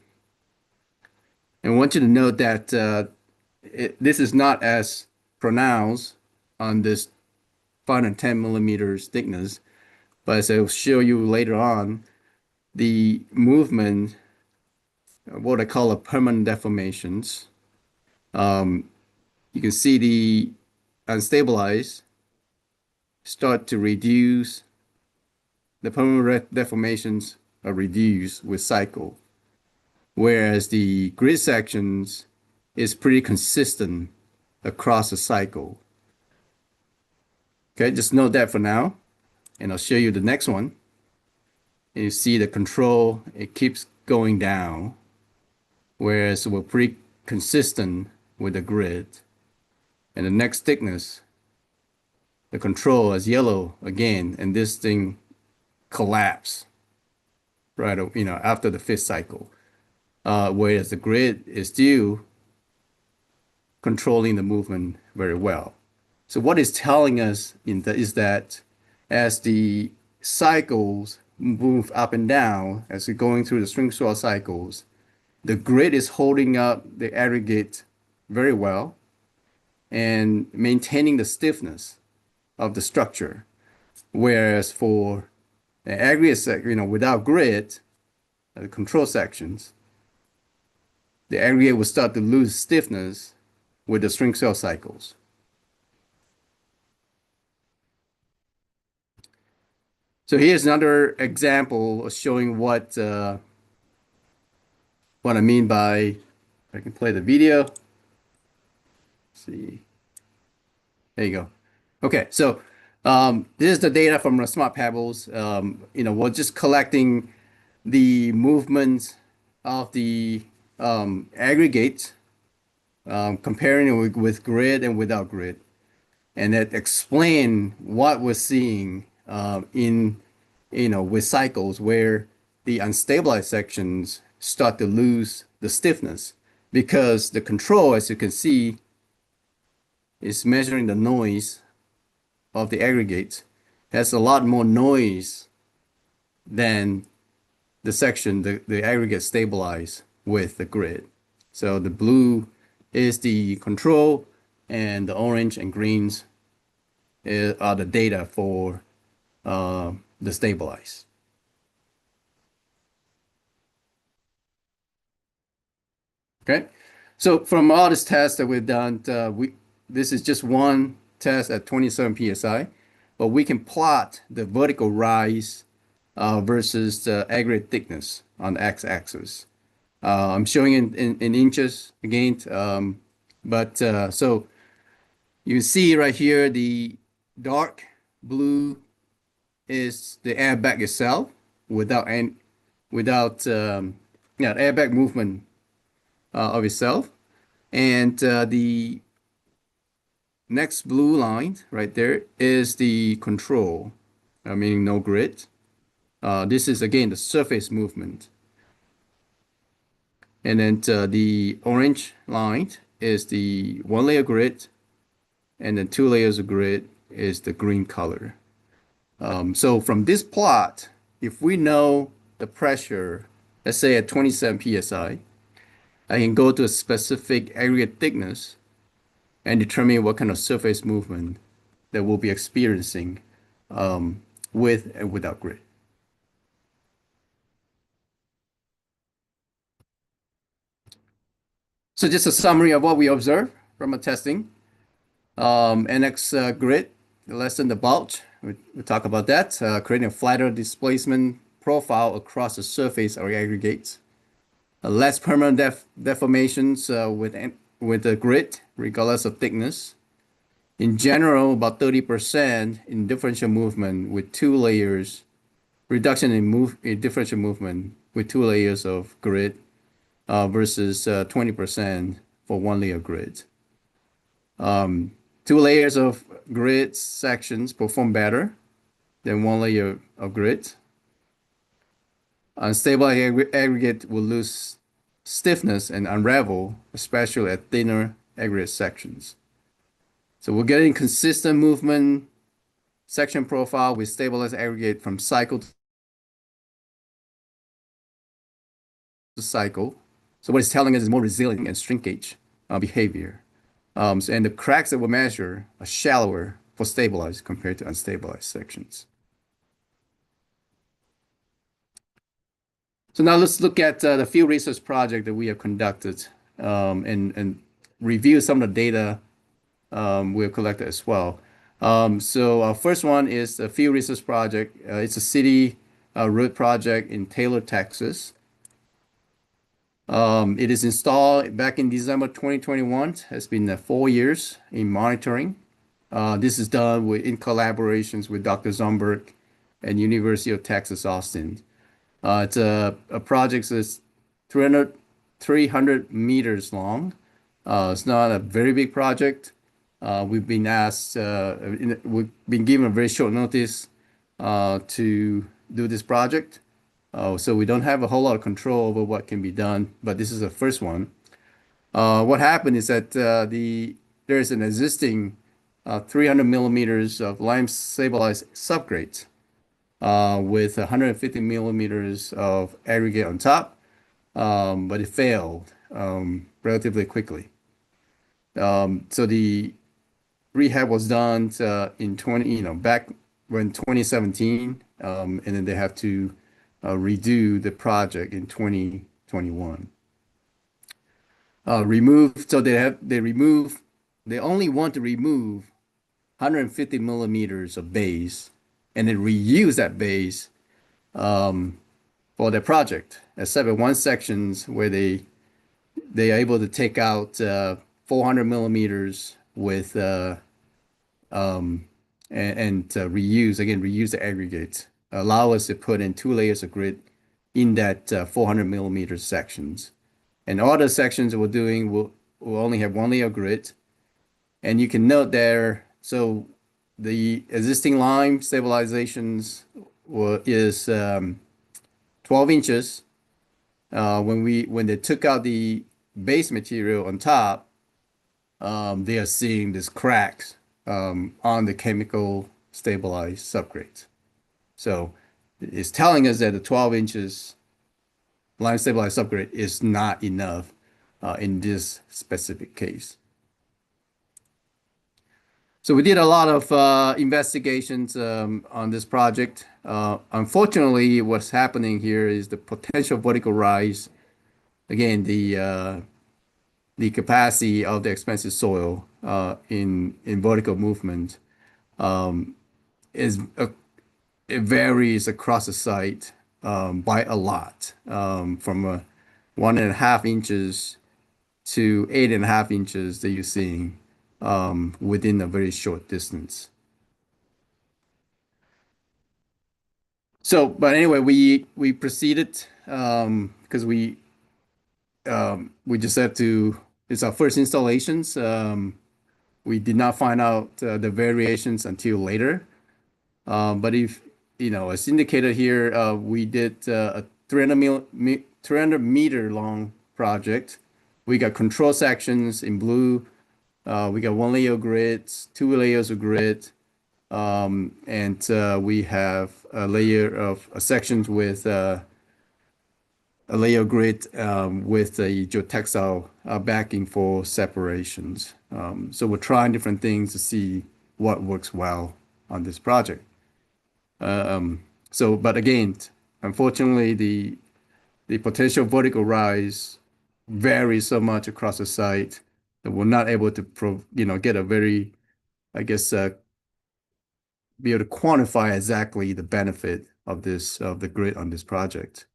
And I want you to note that this is not as pronounced on this 510 millimeters thickness, but as I'll show you later on, the movement, what I call a permanent deformations, you can see the unstabilized start to reduce. The permanent deformations are reduced with cycle, whereas the grid sections is pretty consistent across the cycle. Okay, just note that for now, and I'll show you the next one. And you see the control, it keeps going down, whereas we're pretty consistent with the grid. And the next thickness, the control is yellow again, and this thing collapse right, after the 5th cycle. Whereas the grid is still controlling the movement very well. So what it's telling us is that as the cycles move up and down, as we're going through the string swell cycles, the grid is holding up the aggregate very well and maintaining the stiffness of the structure. Whereas for the aggregate, without grid, the control sections, the aggregate will start to lose stiffness with the string swell cycles. So here's another example of showing what I mean by, if I can play the video. Let's see. There you go. Okay, so this is the data from the Smart Pebbles. We're just collecting the movements of the aggregate, comparing it with grid and without grid, and that explain what we're seeing with cycles where the unstabilized sections start to lose the stiffness because the control, as you can see, is measuring the noise of the aggregate, has a lot more noise than the section, the aggregate stabilized with the grid. So the blue is the control, and the orange and greens are the data for the stabilize. Okay, so from all this tests that we've done, this is just one test at 27 psi, but we can plot the vertical rise versus the aggregate thickness on the x-axis. I'm showing in inches again, so you see right here the dark blue is the airbag itself without airbag movement of itself, and the next blue line right there is the control, meaning no grid. This is again the surface movement. And then the orange line is the one layer grid, and then 2 layers of grid is the green color. So from this plot, if we know the pressure, let's say at 27 psi, I can go to a specific aggregate thickness and determine what kind of surface movement that we'll be experiencing with and without grid. So just a summary of what we observed from a testing. NX grid, less than the bulge. We'll talk about that. Creating a flatter displacement profile across the surface or aggregates. Less permanent deformations with the grid, regardless of thickness. In general, about 30% in differential movement with 2 layers. Reduction in differential movement with 2 layers of grid versus 20% for 1 layer grid. 2 layers of grid sections perform better than 1 layer of grid. Unstable aggregate will lose stiffness and unravel, especially at thinner aggregate sections. So we're getting consistent movement section profile with stabilized aggregate from cycle to cycle. So what it's telling us is more resilient and shrinkage behavior. And the cracks that we measure are shallower for stabilized compared to unstabilized sections. So now let's look at the field research project that we have conducted and review some of the data we have collected as well. So our first one is the field research project. It's a city road project in Taylor, Texas. It is installed back in December 2021. It's been 4 years in monitoring. This is done in collaborations with Dr. Zomberg and University of Texas, Austin. It's a project that's 300 meters long. It's not a very big project. We've been asked, we've been given a very short notice to do this project. So we don't have a whole lot of control over what can be done, but this is the first one. What happened is that there's an existing 300 millimeters of lime stabilized subgrade with 150 millimeters of aggregate on top, but it failed relatively quickly. So the rehab was done in back when 2017, and then they have to redo the project in 2021. They only want to remove 150 millimeters of base and then reuse that base for their project, except in one sections where they are able to take out 400 millimeters with reuse the aggregate, allow us to put in 2 layers of grid in that 400 millimeter sections. And all the sections that we're doing will only have 1 layer of grid. And you can note there, so the existing lime stabilizations is 12 inches. When they took out the base material on top, they are seeing these cracks on the chemical stabilized subgrade. So it's telling us that the 12 inches lime stabilized subgrade is not enough in this specific case. So we did a lot of investigations on this project. Unfortunately, what's happening here is the potential vertical rise. Again, the capacity of the expansive soil in vertical movement it varies across the site by a lot, from 1.5 inches to 8.5 inches that you're seeing within a very short distance. So, but anyway, we proceeded because we just have to. It's our first installations. we did not find out the variations until later. But if, as indicated here, we did a 300 meter long project. We got control sections in blue. We got one layer of grids, two layers of grid, and we have a layer of sections with a layer grid with a geotextile backing for separations. So we're trying different things to see what works well on this project. But again, unfortunately, the potential vertical rise varies so much across the site that we're not able to get a very, I guess, be able to quantify exactly the benefit of the grid on this project.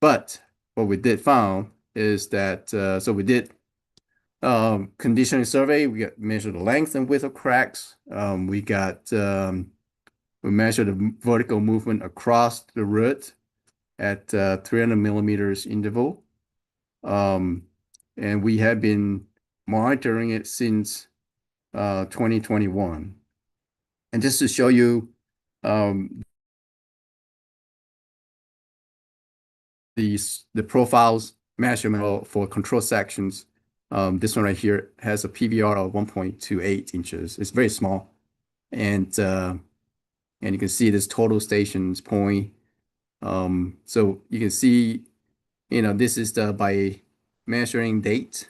But what we did found is that so we did conditioning survey. We measured the length and width of cracks. We measured the vertical movement across the root at 300 millimeters interval. And we have been monitoring it since 2021. And just to show you the profiles measurement for control sections, this one right here has a PVR of 1.28 inches. It's very small. And you can see this total stations point. So you can see, this is by measuring date.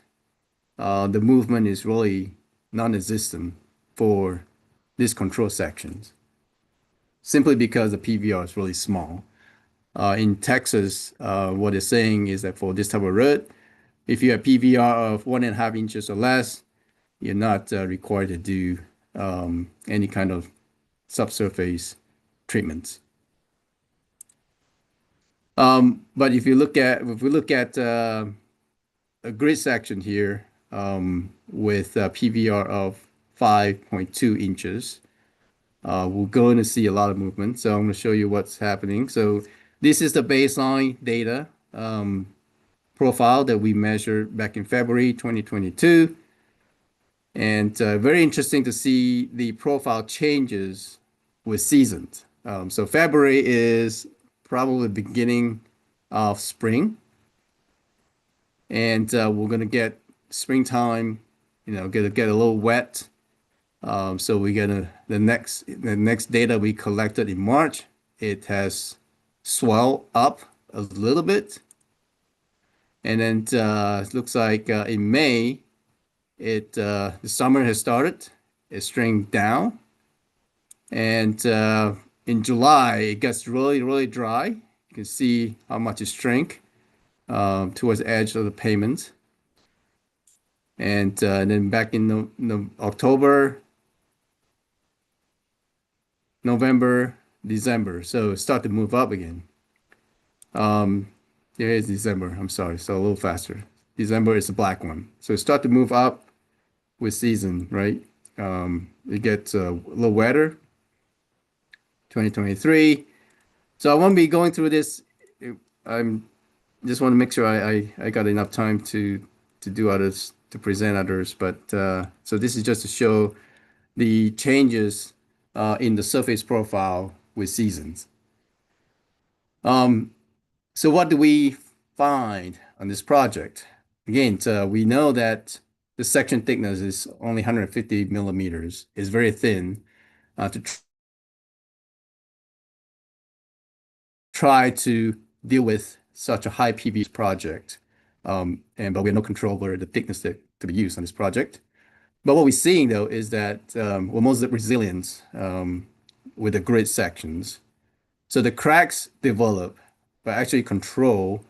The movement is really non-existent for these control sections, simply because the PVR is really small. In Texas, what they're saying is that for this type of road, if you have PVR of 1.5 inches or less, you're not required to do any kind of subsurface treatments. But if we look at a grid section here with a PVR of 5.2 inches, we're going to see a lot of movement. So I'm going to show you what's happening. So this is the baseline data profile that we measured back in February 2022. And very interesting to see the profile changes with seasons. So February is probably the beginning of spring. And we're going to get springtime, get a little wet. So we get the next data we collected in March, it has swelled up a little bit. And then it looks like in May, the summer has started. It's stringed down. And in July, it gets really, really dry. You can see how much it shrank towards the edge of the pavement. And then back in October, November, December. So it started to move up again. Here is December. I'm sorry. So a little faster. December is the black one. So it started to move up with season, right? It gets a little wetter. 2023. So I won't be going through this. I'm just want to make sure I got enough time to do others, to present others. But so this is just to show the changes in the surface profile with seasons. So what do we find on this project? Again, we know that the section thickness is only 150 millimeters. It's very thin to try to deal with such a high PV project. But we have no control over the thickness to be used on this project. But what we're seeing though is that we're most resilient with the grid sections. So the cracks develop, but actually control.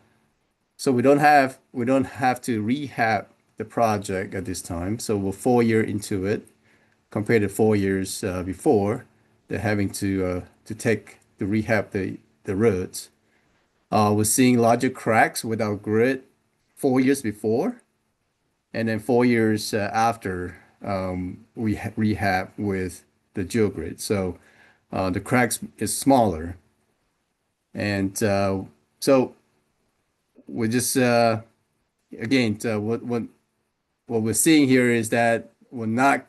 So we don't have to rehab the project at this time. So we're 4 years into it, compared to 4 years before. They're having to rehab the roads. We're seeing larger cracks without grid 4 years before, and then 4 years after we rehab with the Geogrid. So the cracks is smaller, and so we're just again what we're seeing here is that we're not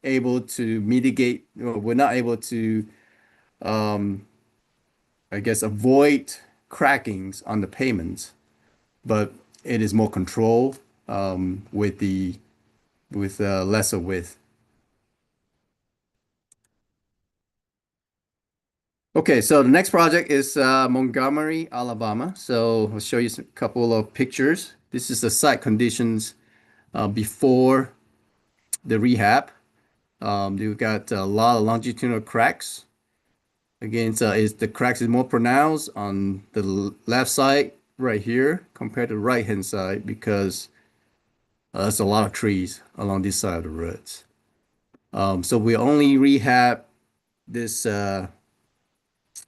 able to mitigate, we're not able to, I guess, avoid crackings on the pavements, but it is more control with lesser width. Okay, so the next project is Montgomery, Alabama. So I'll show you a couple of pictures. This is the site conditions before the rehab. You've got a lot of longitudinal cracks. Again, the cracks is more pronounced on the left side right here compared to the right-hand side because there's a lot of trees along this side of the roads. So we only rehab this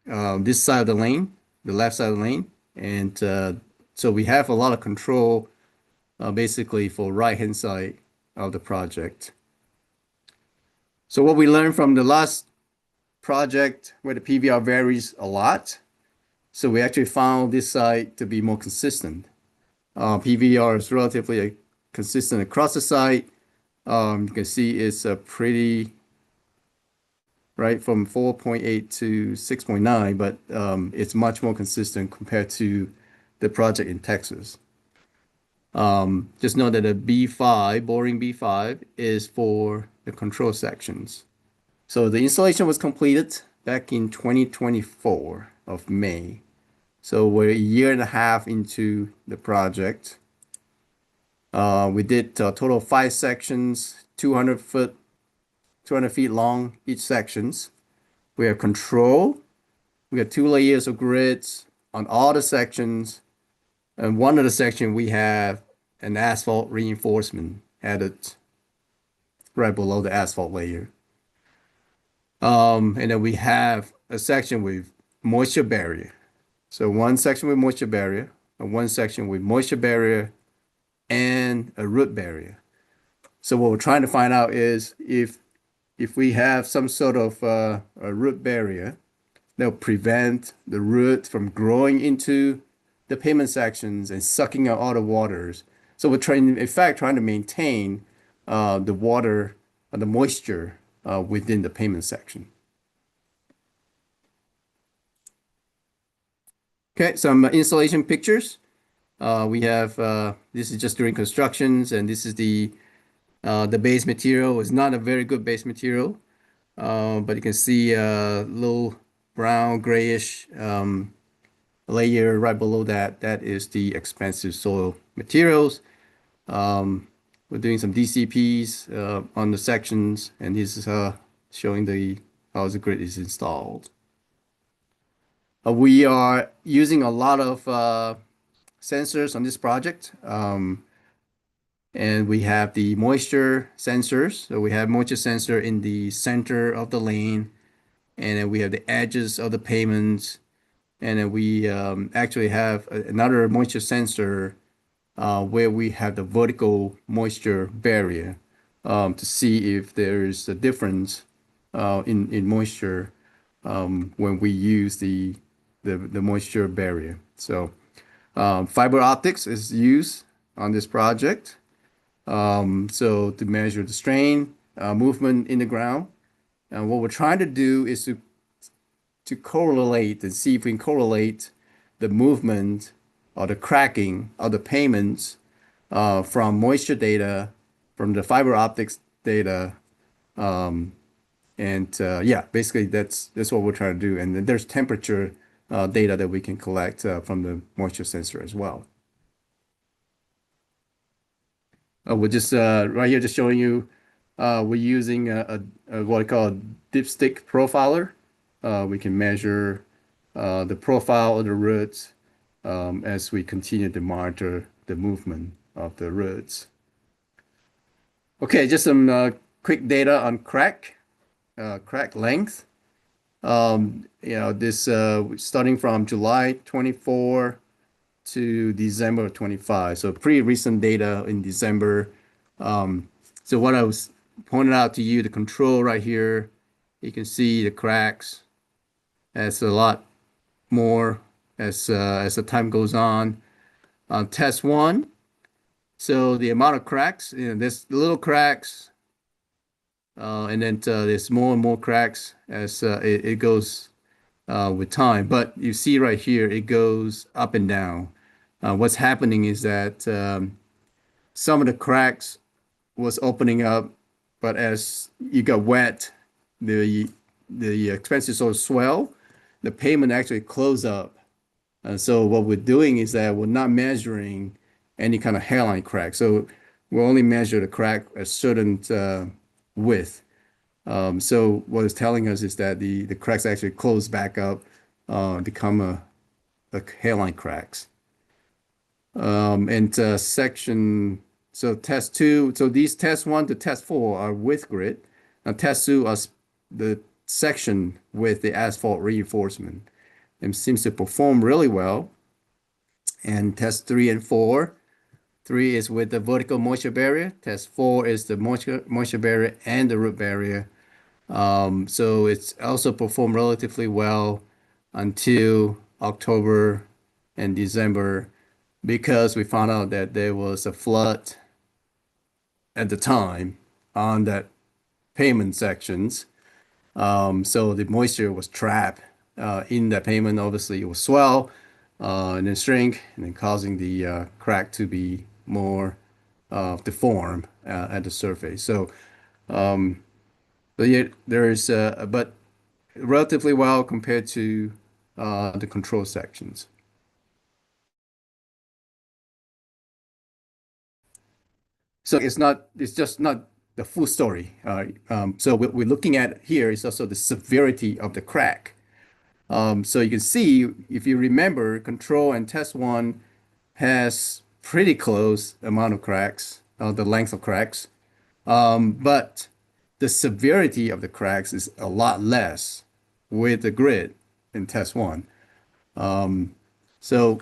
this side of the lane, the left side of the lane, and so we have a lot of control basically for right-hand side of the project. So what we learned from the last project where the PVR varies a lot, so we actually found this side to be more consistent. PVR is relatively consistent across the site. You can see it's a pretty right from 4.8 to 6.9, but it's much more consistent compared to the project in Texas. Just know that a B5, boring B5, is for the control sections. So the installation was completed back in 2024 of May. So we're a year and a half into the project. We did a total of 5 sections, 200 feet long each sections. We have control. We have 2 layers of grids on all the sections. And one of the sections we have an asphalt reinforcement added right below the asphalt layer. And then we have a section with moisture barrier. So one section with moisture barrier, and one section with moisture barrier and a root barrier. So what we're trying to find out is if we have some sort of a root barrier that'll prevent the root from growing into the pavement sections and sucking out all the waters. So we're trying to maintain the water, the moisture within the pavement section. Okay, some installation pictures. We have this is just during constructions, and this is the base material. It's not a very good base material, but you can see a little brown grayish layer right below that. That is the expansive soil materials. We're doing some DCPs on the sections, and this is showing how the grid is installed. We are using a lot of sensors on this project. And we have the moisture sensors. So we have moisture sensor in the center of the lane, and then we have the edges of the pavements. And then we actually have another moisture sensor where we have the vertical moisture barrier to see if there is a difference in moisture when we use the moisture barrier. So fiber optics is used on this project. So to measure the strain, movement in the ground. And what we're trying to do is to correlate and see if we can correlate the movement or the cracking of the pavements from moisture data, from the fiber optics data. Yeah, basically that's what we're trying to do. And then there's temperature data that we can collect from the moisture sensor as well. We're just right here, just showing you we're using what I call a dipstick profiler. We can measure the profile of the roots as we continue to monitor the movement of the roots. Okay, just some quick data on crack length. This starting from July 24 to December 25. So pretty recent data in December. So what I was pointing out to you, the control right here, you can see the cracks. That's a lot more as the time goes on. Test 1. So the amount of cracks, there's little cracks and then there's more and more cracks as it goes with time. But you see right here, it goes up and down. What's happening is that some of the cracks was opening up, but as you got wet, the expenses sort of swell, the pavement actually close up. And so what we're doing is that we're not measuring any kind of hairline crack. So we'll only measure the crack a certain width. So what it's telling us is that the cracks actually close back up, become a hairline cracks. And section, so test 2, so these test 1 to test 4 are with grid. Now test 2 are the section with the asphalt reinforcement. It seems to perform really well. And test 3 and 4. 3 is with the vertical moisture barrier. Test 4 is the moisture barrier and the root barrier. So it's also performed relatively well until October and December, because we found out that there was a flood at the time on that pavement sections. So the moisture was trapped in that pavement. Obviously, it will swell and then shrink, and then causing the crack to be more deformed at the surface. So, but yeah, there is, but relatively well compared to the control sections. So it's just not the full story. So what we're looking at here is also the severity of the crack. So you can see, if you remember, control and test 1 has pretty close amount of cracks, the length of cracks. But the severity of the cracks is a lot less with the grid in test 1. So you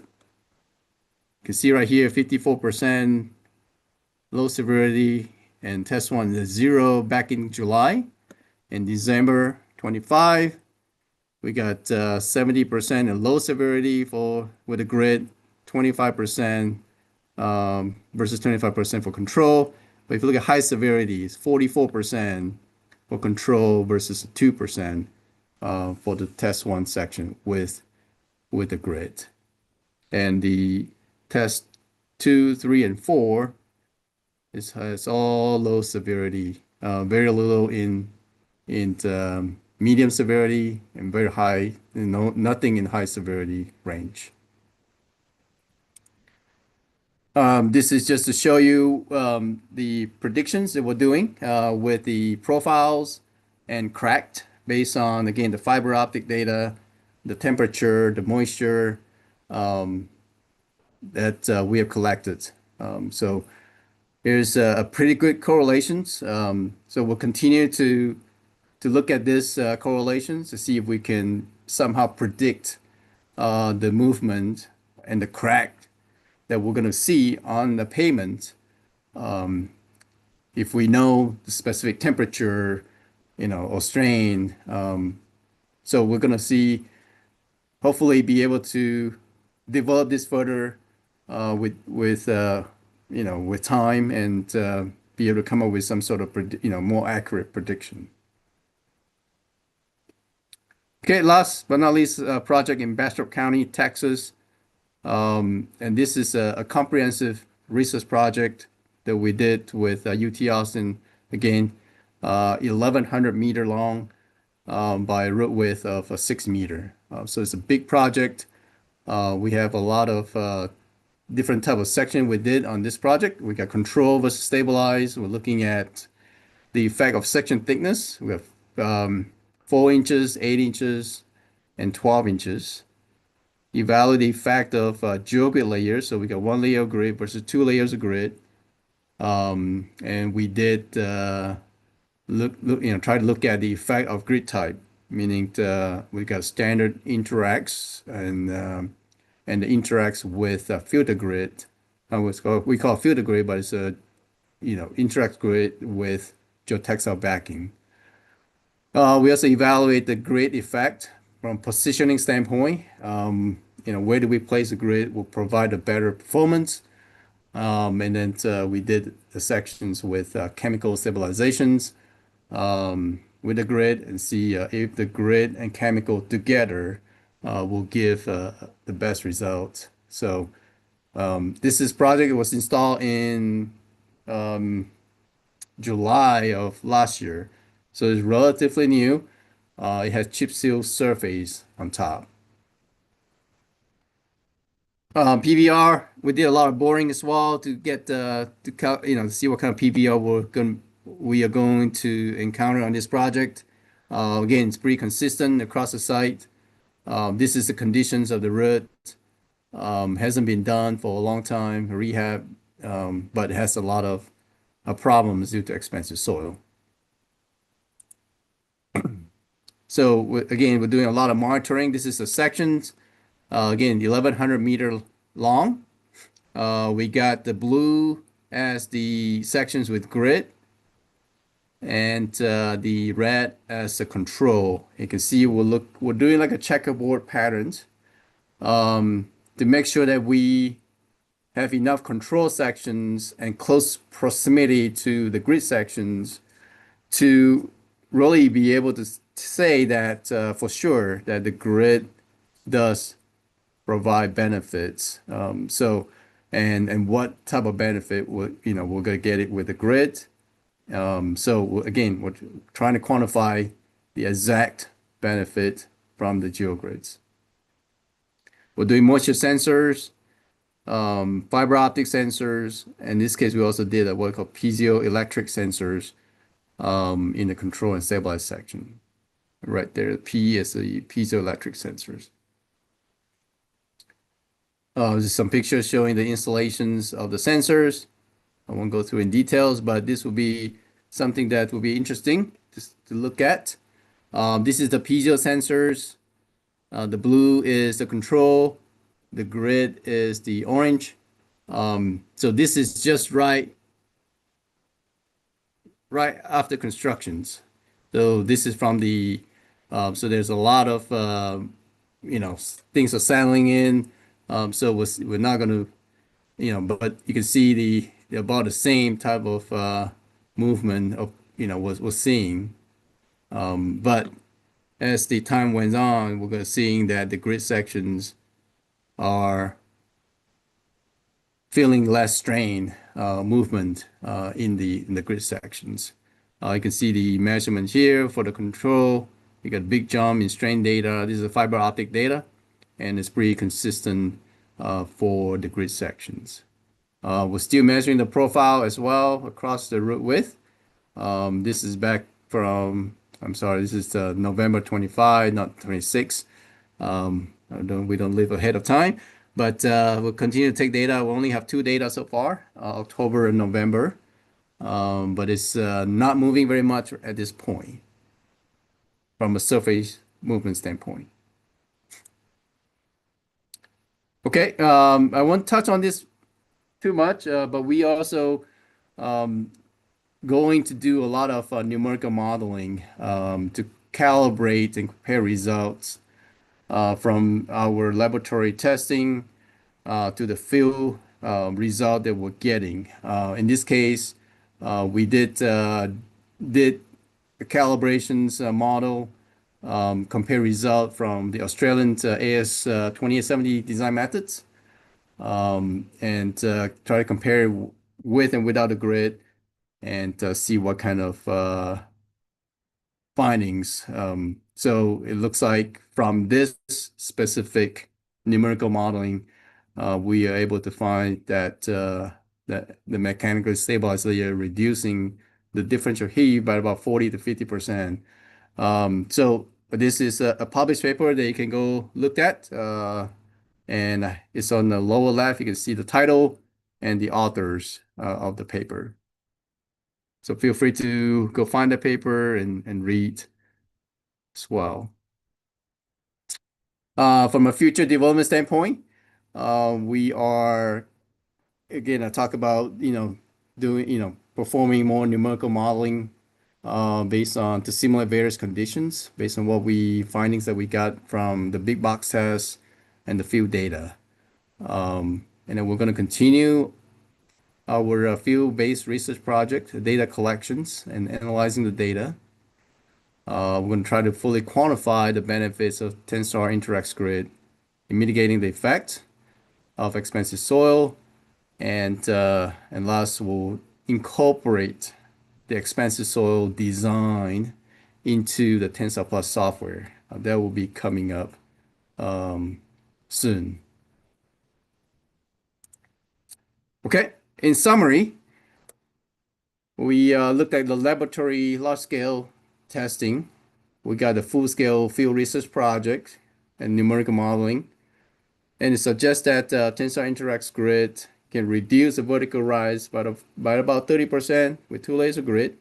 can see right here, 54% low severity, and test 1 is 0 back in July. In December 25, we got 70% in low severity with the grid, 25% versus 25% for control. But if you look at high severity, it's 44% for control versus 2% for the test 1 section with the grid. And the test 2, 3, and 4 it's all low severity, very little in medium severity, and very high, nothing in high severity range. This is just to show you the predictions that we're doing with the profiles and cracked based on, again, the fiber optic data, the temperature, the moisture that we have collected. So there's a pretty good correlations. So we'll continue to look at this correlations to see if we can somehow predict the movement and the crack that we're going to see on the pavement. If we know the specific temperature, or strain. So we're going to see, hopefully be able to develop this further with time, and be able to come up with some sort of more accurate prediction. Okay, last but not least, project in Bastrop County, Texas, and this is a comprehensive research project that we did with UT Austin. Again, 1,100 meter long by a root width of 6 meter. So it's a big project. We have a lot of different type of section we did on this project. We got control versus stabilize. We're looking at the effect of section thickness. We have 4 inches, 8 inches, and 12 inches. Evaluate the effect of Geogrid layers. So we got 1 layer of grid versus 2 layers of grid. And we did try to look at the effect of grid type, meaning we got standard interacts and the interacts with filter grid. We call it filter grid, but it's a interact grid with geotextile backing. We also evaluate the grid effect from positioning standpoint. Where do we place the grid will provide a better performance. And then we did the sections with chemical stabilizations. with the grid and see if the grid and chemical together will give the best results. So this project was installed in July of last year, so it's relatively new. It has chip seal surface on top. PBR, we did a lot of boring as well to get to see what kind of PBR we are going to encounter on this project. Again, it's pretty consistent across the site. This is the conditions of the root. Hasn't been done for a long time, rehab, but it has a lot of problems due to expensive soil. So again, we're doing a lot of monitoring. This is the sections. Again, 1,100 meter long. We got the blue as the sections with grid, and the red as the control. You can see we're doing like a checkerboard patterns to make sure that we have enough control sections and close proximity to the grid sections to really be able to say that for sure that the grid does provide benefits. And what type of benefit we're gonna get it with the grid. So again, we're trying to quantify the exact benefit from the geogrids. We're doing moisture sensors, fiber optic sensors. In this case, we also did what we call piezoelectric sensors in the control and stabilize section. Right there, P is the piezoelectric sensors. Just some pictures showing the installations of the sensors. I won't go through in details, but this will be something that will be interesting to look at. This is the piezo sensors. The blue is the control. The grid is the orange. So this is just right after constructions. So this is from the, so there's a lot of, things are settling in. So we're not going to, but you can see about the same type of movement of, we're seeing. But as the time went on, we're going to seeing that the grid sections are feeling less strain movement in the grid sections. You can see the measurement here for the control. You got a big jump in strain data. This is a fiber optic data, and it's pretty consistent for the grid sections. We're still measuring the profile as well across the root width. This is back from, I'm sorry, this is November 25, not 26. We don't live ahead of time, but we'll continue to take data. We only have 2 data so far, October and November, but it's not moving very much at this point from a surface movement standpoint. Okay, I won't touch on this too much, but we also going to do a lot of numerical modeling to calibrate and compare results from our laboratory testing to the field result that we're getting. In this case, we did a calibrations model, compare result from the Australian AS 2870 design methods, and try to compare with and without the grid and see what kind of findings. So it looks like from this specific numerical modeling, we are able to find that that the mechanically stabilized layer reducing the differential heave by about 40 to 50%. So this is a published paper that you can go look at, and it's on the lower left. You can see the title and the authors of the paper. So feel free to go find the paper and read as well. From a future development standpoint, we are, again, I talk about, doing, performing more numerical modeling based on to simulate various conditions based on findings that we got from the big box tests and the field data. And then we're going to continue our field-based research project, data collections, and analyzing the data. We're going to try to fully quantify the benefits of Tensar Interact Grid in mitigating the effect of expensive soil, and last, we'll incorporate the expensive soil design into the Tensar Plus software. That will be coming up soon. Okay, in summary, we looked at the laboratory large-scale testing. We got the full-scale field research project and numerical modeling. And it suggests that Tensar Interact Grid can reduce the vertical rise by about 30% with two layers of grid.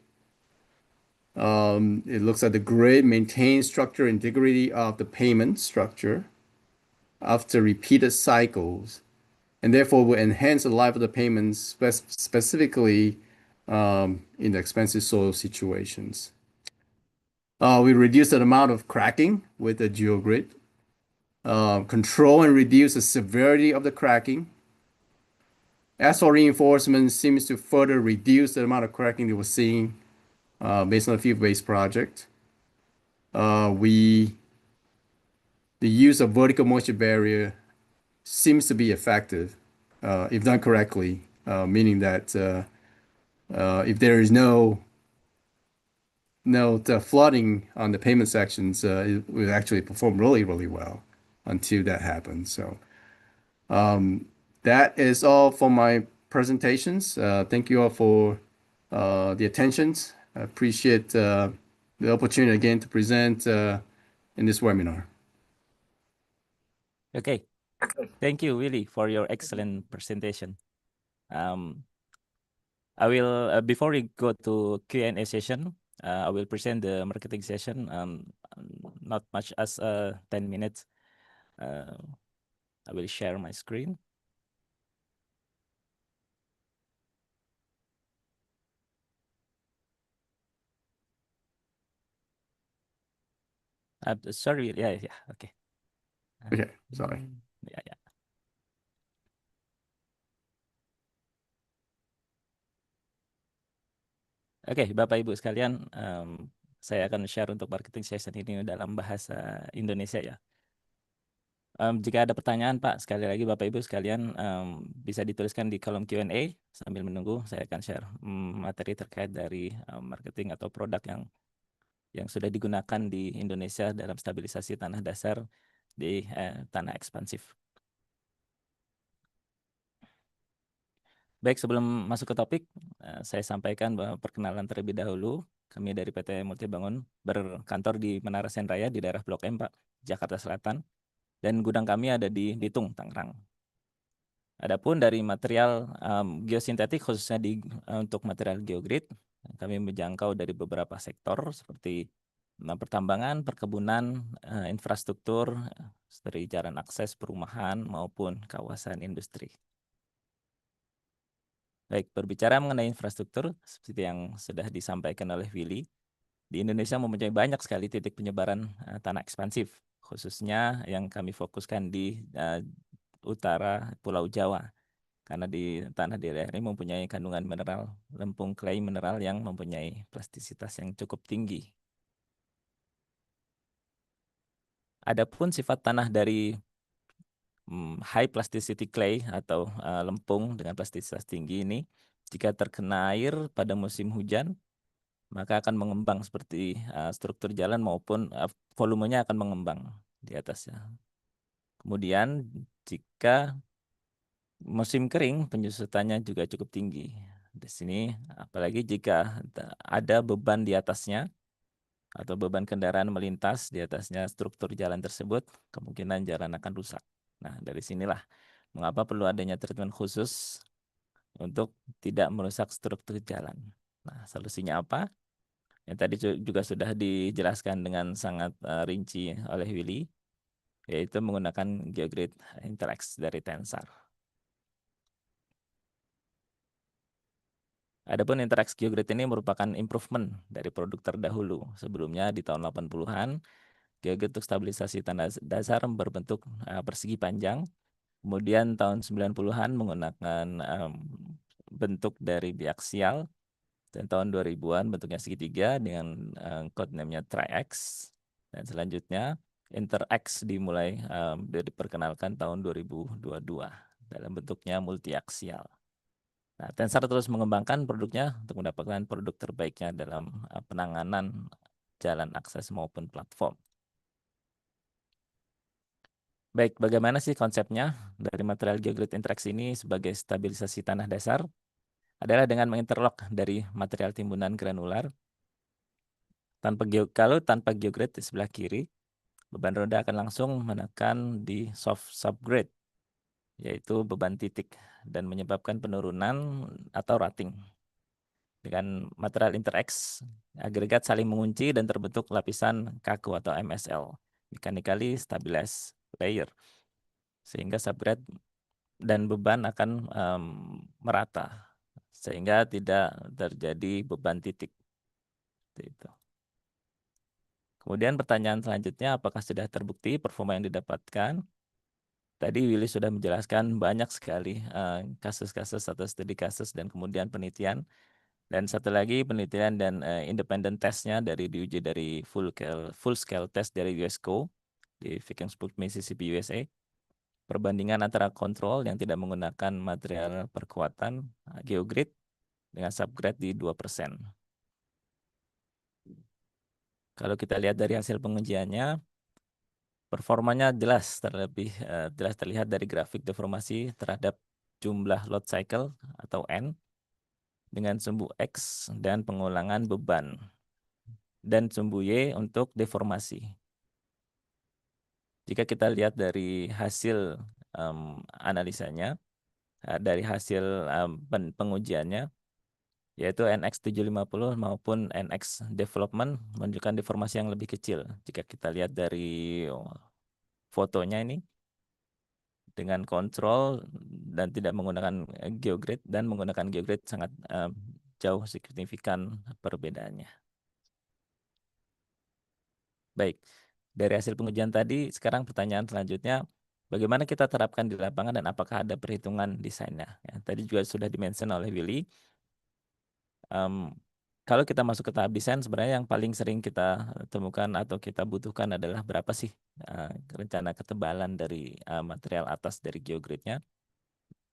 It looks like the grid maintains structural integrity of the pavement structure after repeated cycles, and therefore will enhance the life of the pavement specifically in the expensive soil situations. We reduce the amount of cracking with the Geogrid, control and reduce the severity of the cracking. Asphalt reinforcement seems to further reduce the amount of cracking that we're seeing based on a field-based project. The use of vertical moisture barrier seems to be effective if done correctly, meaning that if there is no flooding on the pavement sections, it will actually perform really, really well until that happens. So that is all for my presentations. Thank you all for the attentions. I appreciate the opportunity again to present in this webinar. Okay, thank you, Willie, for your excellent presentation. I will before we go to Q&A session, I will present the marketing session. Not much as 10 minutes. I will share my screen. Sorry, yeah, okay. Okay, sorry. Yeah. Oke, Bapak Ibu sekalian, saya akan share untuk marketing session ini dalam bahasa Indonesia ya. Jika ada pertanyaan Pak, sekali lagi Bapak Ibu sekalian bisa dituliskan di kolom Q&A sambil menunggu saya akan share materi terkait dari marketing atau produk yang sudah digunakan di Indonesia dalam stabilisasi tanah dasar di tanah ekspansif. Baik, sebelum masuk ke topik, saya sampaikan bahwa perkenalan terlebih dahulu. Kami dari PT Multibangun berkantor di Menara Senraya di daerah Blok M, Pak, Jakarta Selatan. Dan gudang kami ada di Bitung, Tangerang. Adapun dari material geosintetik, khususnya untuk material geogrid, kami menjangkau dari beberapa sektor seperti pertambangan, perkebunan, infrastruktur, dari jalan akses perumahan maupun kawasan industri. Baik, berbicara mengenai infrastruktur, seperti yang sudah disampaikan oleh Willie, di Indonesia mempunyai banyak sekali titik penyebaran tanah ekspansif, khususnya yang kami fokuskan di utara Pulau Jawa, karena di tanah daerah ini mempunyai kandungan mineral lempung clay mineral yang mempunyai plastisitas yang cukup tinggi. Adapun sifat tanah dari high plasticity clay atau lempung dengan plastisitas tinggi ini, jika terkena air pada musim hujan, maka akan mengembang seperti struktur jalan maupun volumenya akan mengembang di atasnya. Kemudian jika musim kering, penyusutannya juga cukup tinggi. Di sini, apalagi jika ada beban di atasnya atau beban kendaraan melintas di atasnya struktur jalan tersebut, kemungkinan jalan akan rusak. Nah, dari sinilah mengapa perlu adanya treatment khusus untuk tidak merusak struktur jalan. Nah, solusinya apa? Yang tadi juga sudah dijelaskan dengan sangat rinci oleh Willie, yaitu menggunakan Geogrid Interact dari Tensar. Adapun Interact Geogrid ini merupakan improvement dari produk terdahulu. Sebelumnya di tahun 80-an, Geogrid untuk stabilisasi tanah dasar berbentuk persegi panjang. Kemudian tahun 90-an menggunakan bentuk dari biaksial, dan tahun 2000-an bentuknya segitiga dengan code name-nya Tri-X, dan selanjutnya Inter-X dimulai diperkenalkan tahun 2022 dalam bentuknya multiaksial. Nah, Tensar terus mengembangkan produknya untuk mendapatkan produk terbaiknya dalam penanganan jalan akses maupun platform. Baik, bagaimana sih konsepnya dari material geogrid interaksi ini sebagai stabilisasi tanah dasar? Adalah dengan menginterlock dari material timbunan granular. Kalau tanpa geogrid di sebelah kiri, beban roda akan langsung menekan di soft subgrade, yaitu beban titik, dan menyebabkan penurunan atau rating. Dengan material inter-X, agregat saling mengunci dan terbentuk lapisan kaku atau MSL, mechanically stabilized layer, sehingga subgrade dan beban akan merata, sehingga tidak terjadi beban titik. Itu. Kemudian pertanyaan selanjutnya, apakah sudah terbukti performa yang didapatkan? Tadi Willie sudah menjelaskan banyak sekali kasus-kasus atau studi kasus dan kemudian penelitian. Dan satu lagi penelitian dan independent testnya diuji dari full scale test dari USCO di Vicksburg, Mississippi, USA. Perbandingan antara kontrol yang tidak menggunakan material perkuatan geogrid dengan subgrade di 2%. Kalau kita lihat dari hasil pengujiannya, performanya jelas terlihat dari grafik deformasi terhadap jumlah load cycle atau N dengan sumbu X dan pengulangan beban, dan sumbu Y untuk deformasi. Jika kita lihat dari hasil analisanya, dari hasil pengujiannya, yaitu NX750 maupun NX development menunjukkan deformasi yang lebih kecil. Jika kita lihat dari fotonya ini, dengan kontrol dan tidak menggunakan geogrid, dan menggunakan geogrid sangat jauh signifikan perbedaannya. Baik, dari hasil pengujian tadi, sekarang pertanyaan selanjutnya, bagaimana kita terapkan di lapangan dan apakah ada perhitungan desainnya? Ya, tadi juga sudah dimention oleh Willie. Kalau kita masuk ke tahap desain, sebenarnya yang paling sering kita temukan atau kita butuhkan adalah berapa sih rencana ketebalan dari material atas dari geogridnya,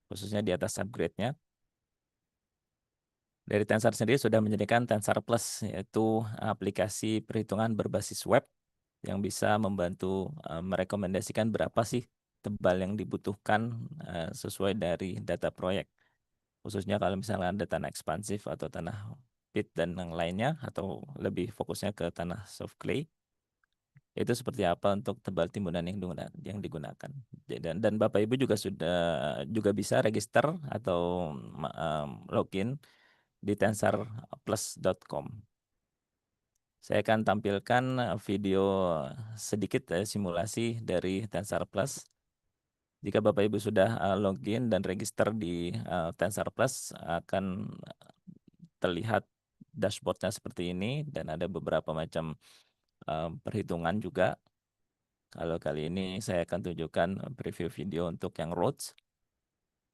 khususnya di atas subgrade-nya. Dari Tensar sendiri sudah menyediakan Tensar Plus, yaitu aplikasi perhitungan berbasis web yang bisa membantu merekomendasikan berapa sih tebal yang dibutuhkan sesuai dari data proyek. Khususnya kalau misalnya ada tanah ekspansif atau tanah pit dan yang lainnya, atau lebih fokusnya ke tanah soft clay, itu seperti apa untuk tebal timbunan yang digunakan. Dan Bapak Ibu juga bisa register atau login di tensarplus.com. Saya akan tampilkan video sedikit simulasi dari Tensar Plus. Jika Bapak Ibu sudah login dan register di Tensar Plus, akan terlihat dashboardnya seperti ini, dan ada beberapa macam perhitungan juga. Kalau kali ini saya akan tunjukkan preview video untuk yang roads,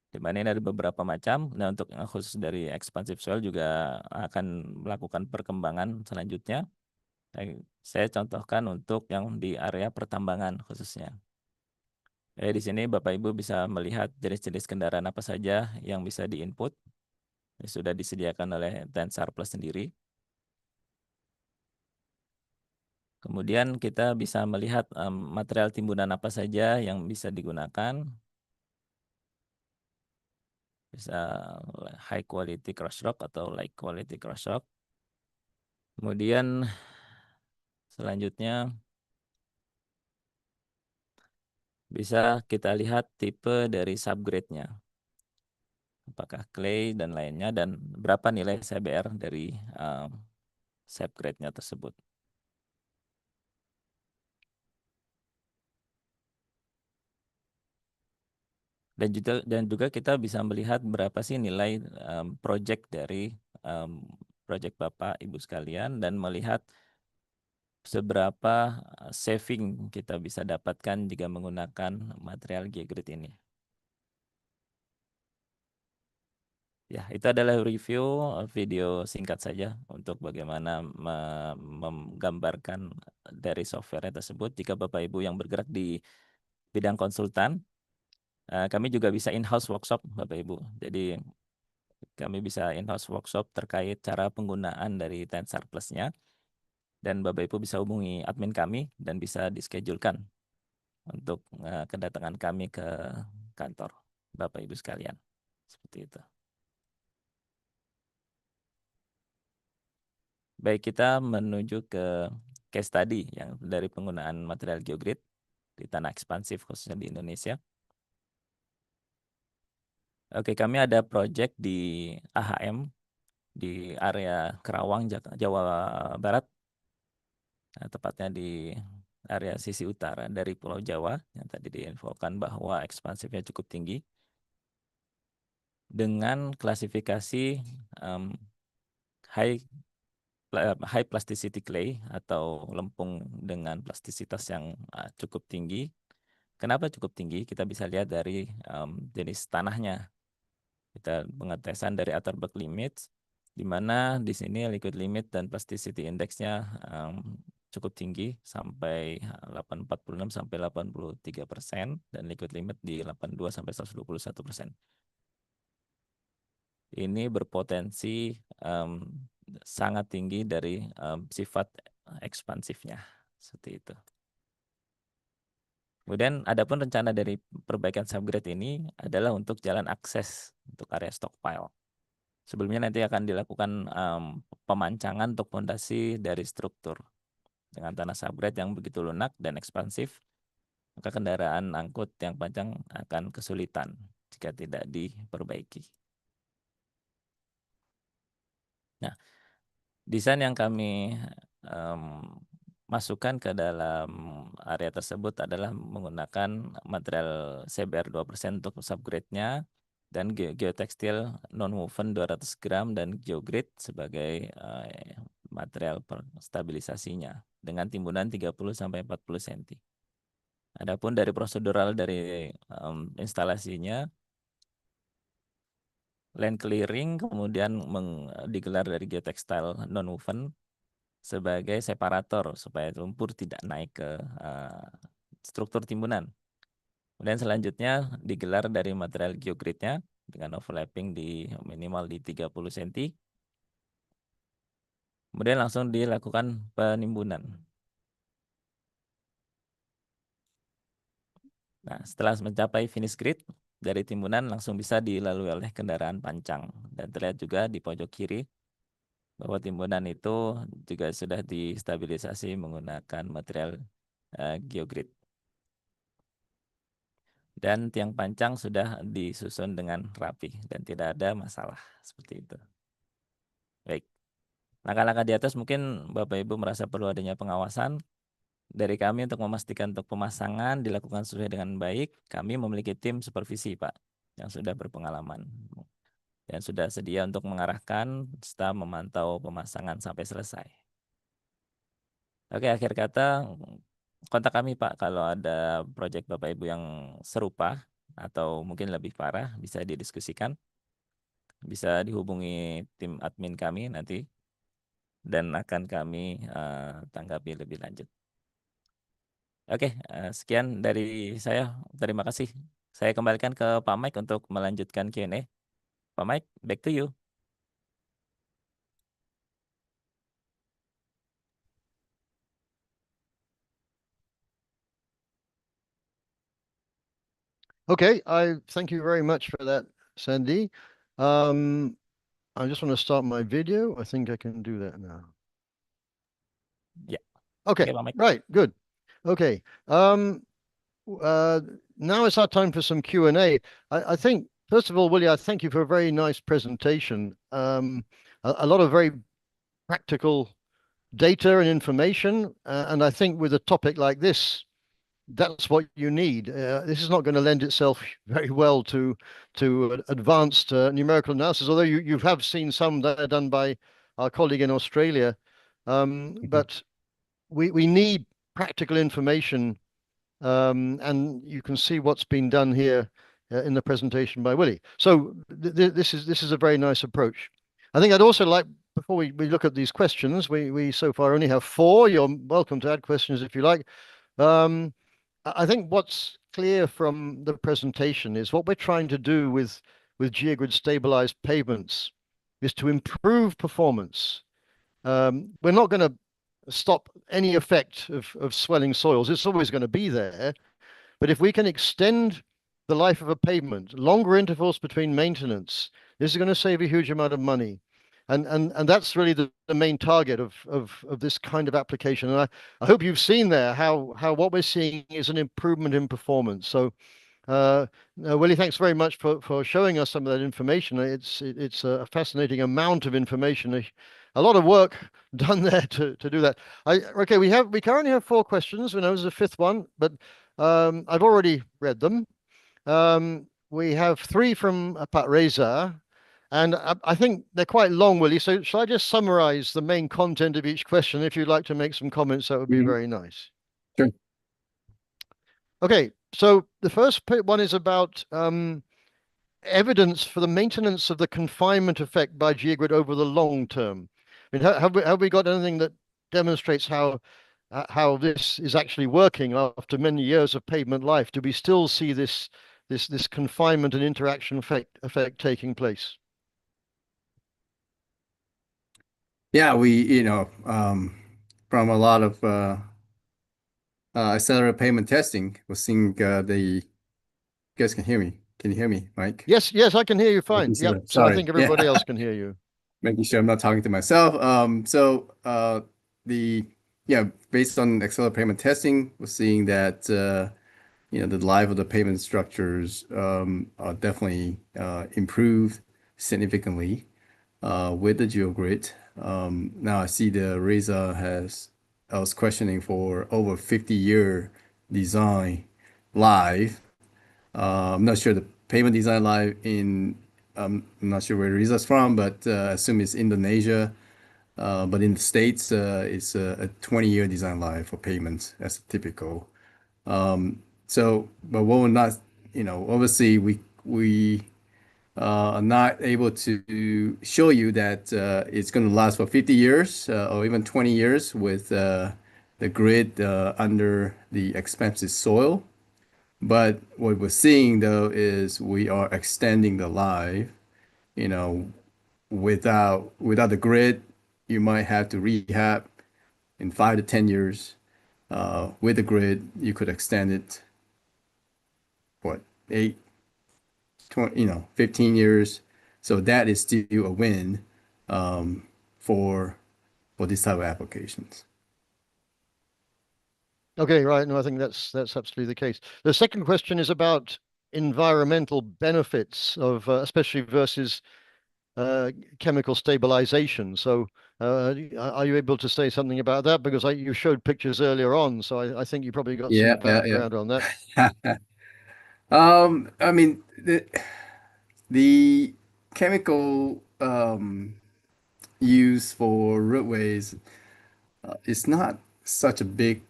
di mana ini ada beberapa macam. Nah, untuk yang khusus dari expansive soil juga akan melakukan perkembangan selanjutnya. Saya contohkan untuk yang di area pertambangan khususnya. Di sini Bapak Ibu bisa melihat jenis-jenis kendaraan apa saja yang bisa diinput. Sudah disediakan oleh Tensar Plus sendiri. Kemudian kita bisa melihat material timbunan apa saja yang bisa digunakan. Bisa high quality crossrock atau light quality crossrock. Kemudian selanjutnya bisa kita lihat tipe dari subgrade-nya. Apakah clay dan lainnya, dan berapa nilai CBR dari subgrade-nya tersebut. Dan juga kita bisa melihat berapa sih nilai project dari project Bapak Ibu sekalian, dan melihat seberapa saving kita bisa dapatkan jika menggunakan material geogrid ini. Ya, itu adalah review video singkat saja untuk bagaimana menggambarkan dari software tersebut. Jika Bapak Ibu yang bergerak di bidang konsultan, kami juga bisa in-house workshop, Bapak Ibu. Jadi kami bisa in-house workshop terkait cara penggunaan dari Tensar Plus-nya. Dan Bapak Ibu bisa hubungi admin kami dan bisa dischedule-kan untuk kedatangan kami ke kantor, Bapak Ibu sekalian. Seperti itu. Baik, kita menuju ke case study yang dari penggunaan material Geogrid di tanah ekspansif khususnya di Indonesia. Oke, kami ada project di AHM di area Kerawang, Jawa Barat. Nah, tepatnya di area sisi utara dari Pulau Jawa yang tadi diinfokan bahwa ekspansifnya cukup tinggi dengan klasifikasi high plasticity clay atau lempung dengan plastisitas yang cukup tinggi. Kenapa cukup tinggi? Kita bisa lihat dari jenis tanahnya. Kita pengetesan dari Atterberg limits, di mana di sini liquid limit dan plasticity index-nya cukup tinggi sampai 846 sampai 83% dan liquid limit di 82 sampai 121%. Ini berpotensi sangat tinggi dari sifat ekspansifnya, seperti itu. Kemudian adapun rencana dari perbaikan subgrade ini adalah untuk jalan akses untuk area stockpile. Sebelumnya nanti akan dilakukan pemancangan untuk fondasi dari struktur. Dengan tanah subgrade yang begitu lunak dan ekspansif, maka kendaraan angkut yang panjang akan kesulitan jika tidak diperbaiki. Nah, desain yang kami masukkan ke dalam area tersebut adalah menggunakan material CBR 2% untuk subgrade-nya dan geotekstil non-woven 200 gram dan Geogrid sebagai material stabilisasinya dengan timbunan 30-40 cm. Adapun dari prosedural dari instalasinya, land clearing kemudian digelar dari geotextile non-woven sebagai separator supaya lumpur tidak naik ke struktur timbunan. Kemudian selanjutnya digelar dari material geogridnya dengan overlapping di minimal di 30 cm. Kemudian langsung dilakukan penimbunan. Nah, setelah mencapai finish grid, dari timbunan langsung bisa dilalui oleh kendaraan pancang. Dan terlihat juga di pojok kiri bahwa timbunan itu juga sudah distabilisasi menggunakan material Geogrid. Dan tiang pancang sudah disusun dengan rapi dan tidak ada masalah seperti itu. Baik, langkah-langkah di atas mungkin Bapak Ibu merasa perlu adanya pengawasan dari kami untuk memastikan untuk pemasangan dilakukan sesuai dengan baik. Kami memiliki tim supervisi, Pak, yang sudah berpengalaman dan sudah sedia untuk mengarahkan serta memantau pemasangan sampai selesai. Oke, akhir kata kontak kami, Pak, kalau ada proyek Bapak Ibu yang serupa atau mungkin lebih parah bisa didiskusikan. Bisa dihubungi tim admin kami nanti dan akan kami tanggapi lebih lanjut. Oke, sekian dari saya. Terima kasih. Saya kembalikan ke Pak Mike untuk melanjutkan Q&A. Pak Mike, back to you. Okay, I thank you very much for that, Sandy. I just want to start my video. I think I can do that now. Yeah. Okay, Okay, Pak Mike. right, good. Okay, now it's our time for some Q&A. I think, first of all, Willie, I thank you for a very nice presentation. A lot of very practical data and information, and I think with a topic like this, that's what you need. This is not going to lend itself very well to advanced numerical analysis, although you have seen some that are done by our colleague in Australia. But we need practical information, and you can see what's been done here in the presentation by Willie. So this is a very nice approach. I think I'd also like, before we look at these questions, we so far only have 4. You're welcome to add questions if you like. I think what's clear from the presentation is what we're trying to do with Geogrid stabilized pavements is to improve performance. We're not going to stop any effect of swelling soils. It's always going to be there. But if we can extend the life of a pavement, longer intervals between maintenance, this is going to save a huge amount of money. And that's really the main target of this kind of application. And I hope you've seen there how what we're seeing is an improvement in performance. So Willie, thanks very much for showing us some of that information. It's a fascinating amount of information, a lot of work done there to do that. Okay, we currently have 4 questions. We know there's a 5th one, but I've already read them. We have 3 from Pat Reza, and I think they're quite long, Willie. So shall I just summarize the main content of each question? If you'd like to make some comments, that would be very nice. Sure. Okay, so the first one is about evidence for the maintenance of the confinement effect by Geogrid over the long term. I mean, have we got anything that demonstrates how this is actually working after many years of pavement life? Do we still see this confinement and interaction effect taking place? Yeah, we from a lot of accelerated pavement testing, we're seeing you guys can hear me. Can you hear me, Mike? Yes, I can hear you fine. Yeah, so I think everybody else can hear you. Making sure I'm not talking to myself. Based on accelerated pavement testing, we're seeing that the life of the pavement structures are definitely improved significantly with the Geogrid. Now I see the Reza I was questioning for over 50-year design live. I'm not sure the pavement design live I'm not sure where Reza's from, but I assume it's Indonesia. But in the States, it's a 20-year design life for pavements. That's typical. But what we're not, obviously we are not able to show you that it's going to last for 50 years or even 20 years with the grid under the expansive soil. But what we're seeing though is we are extending the life. Without the grid, you might have to rehab in 5 to 10 years. With the grid, you could extend it, 8, 20, 15 years. So that is still a win for this type of applications. Okay, right. No, I think that's absolutely the case. The second question is about environmental benefits of, especially versus chemical stabilization. So are you able to say something about that? Because you showed pictures earlier on, so I think you probably got some background on that. I mean, the chemical use for roadways is not such a big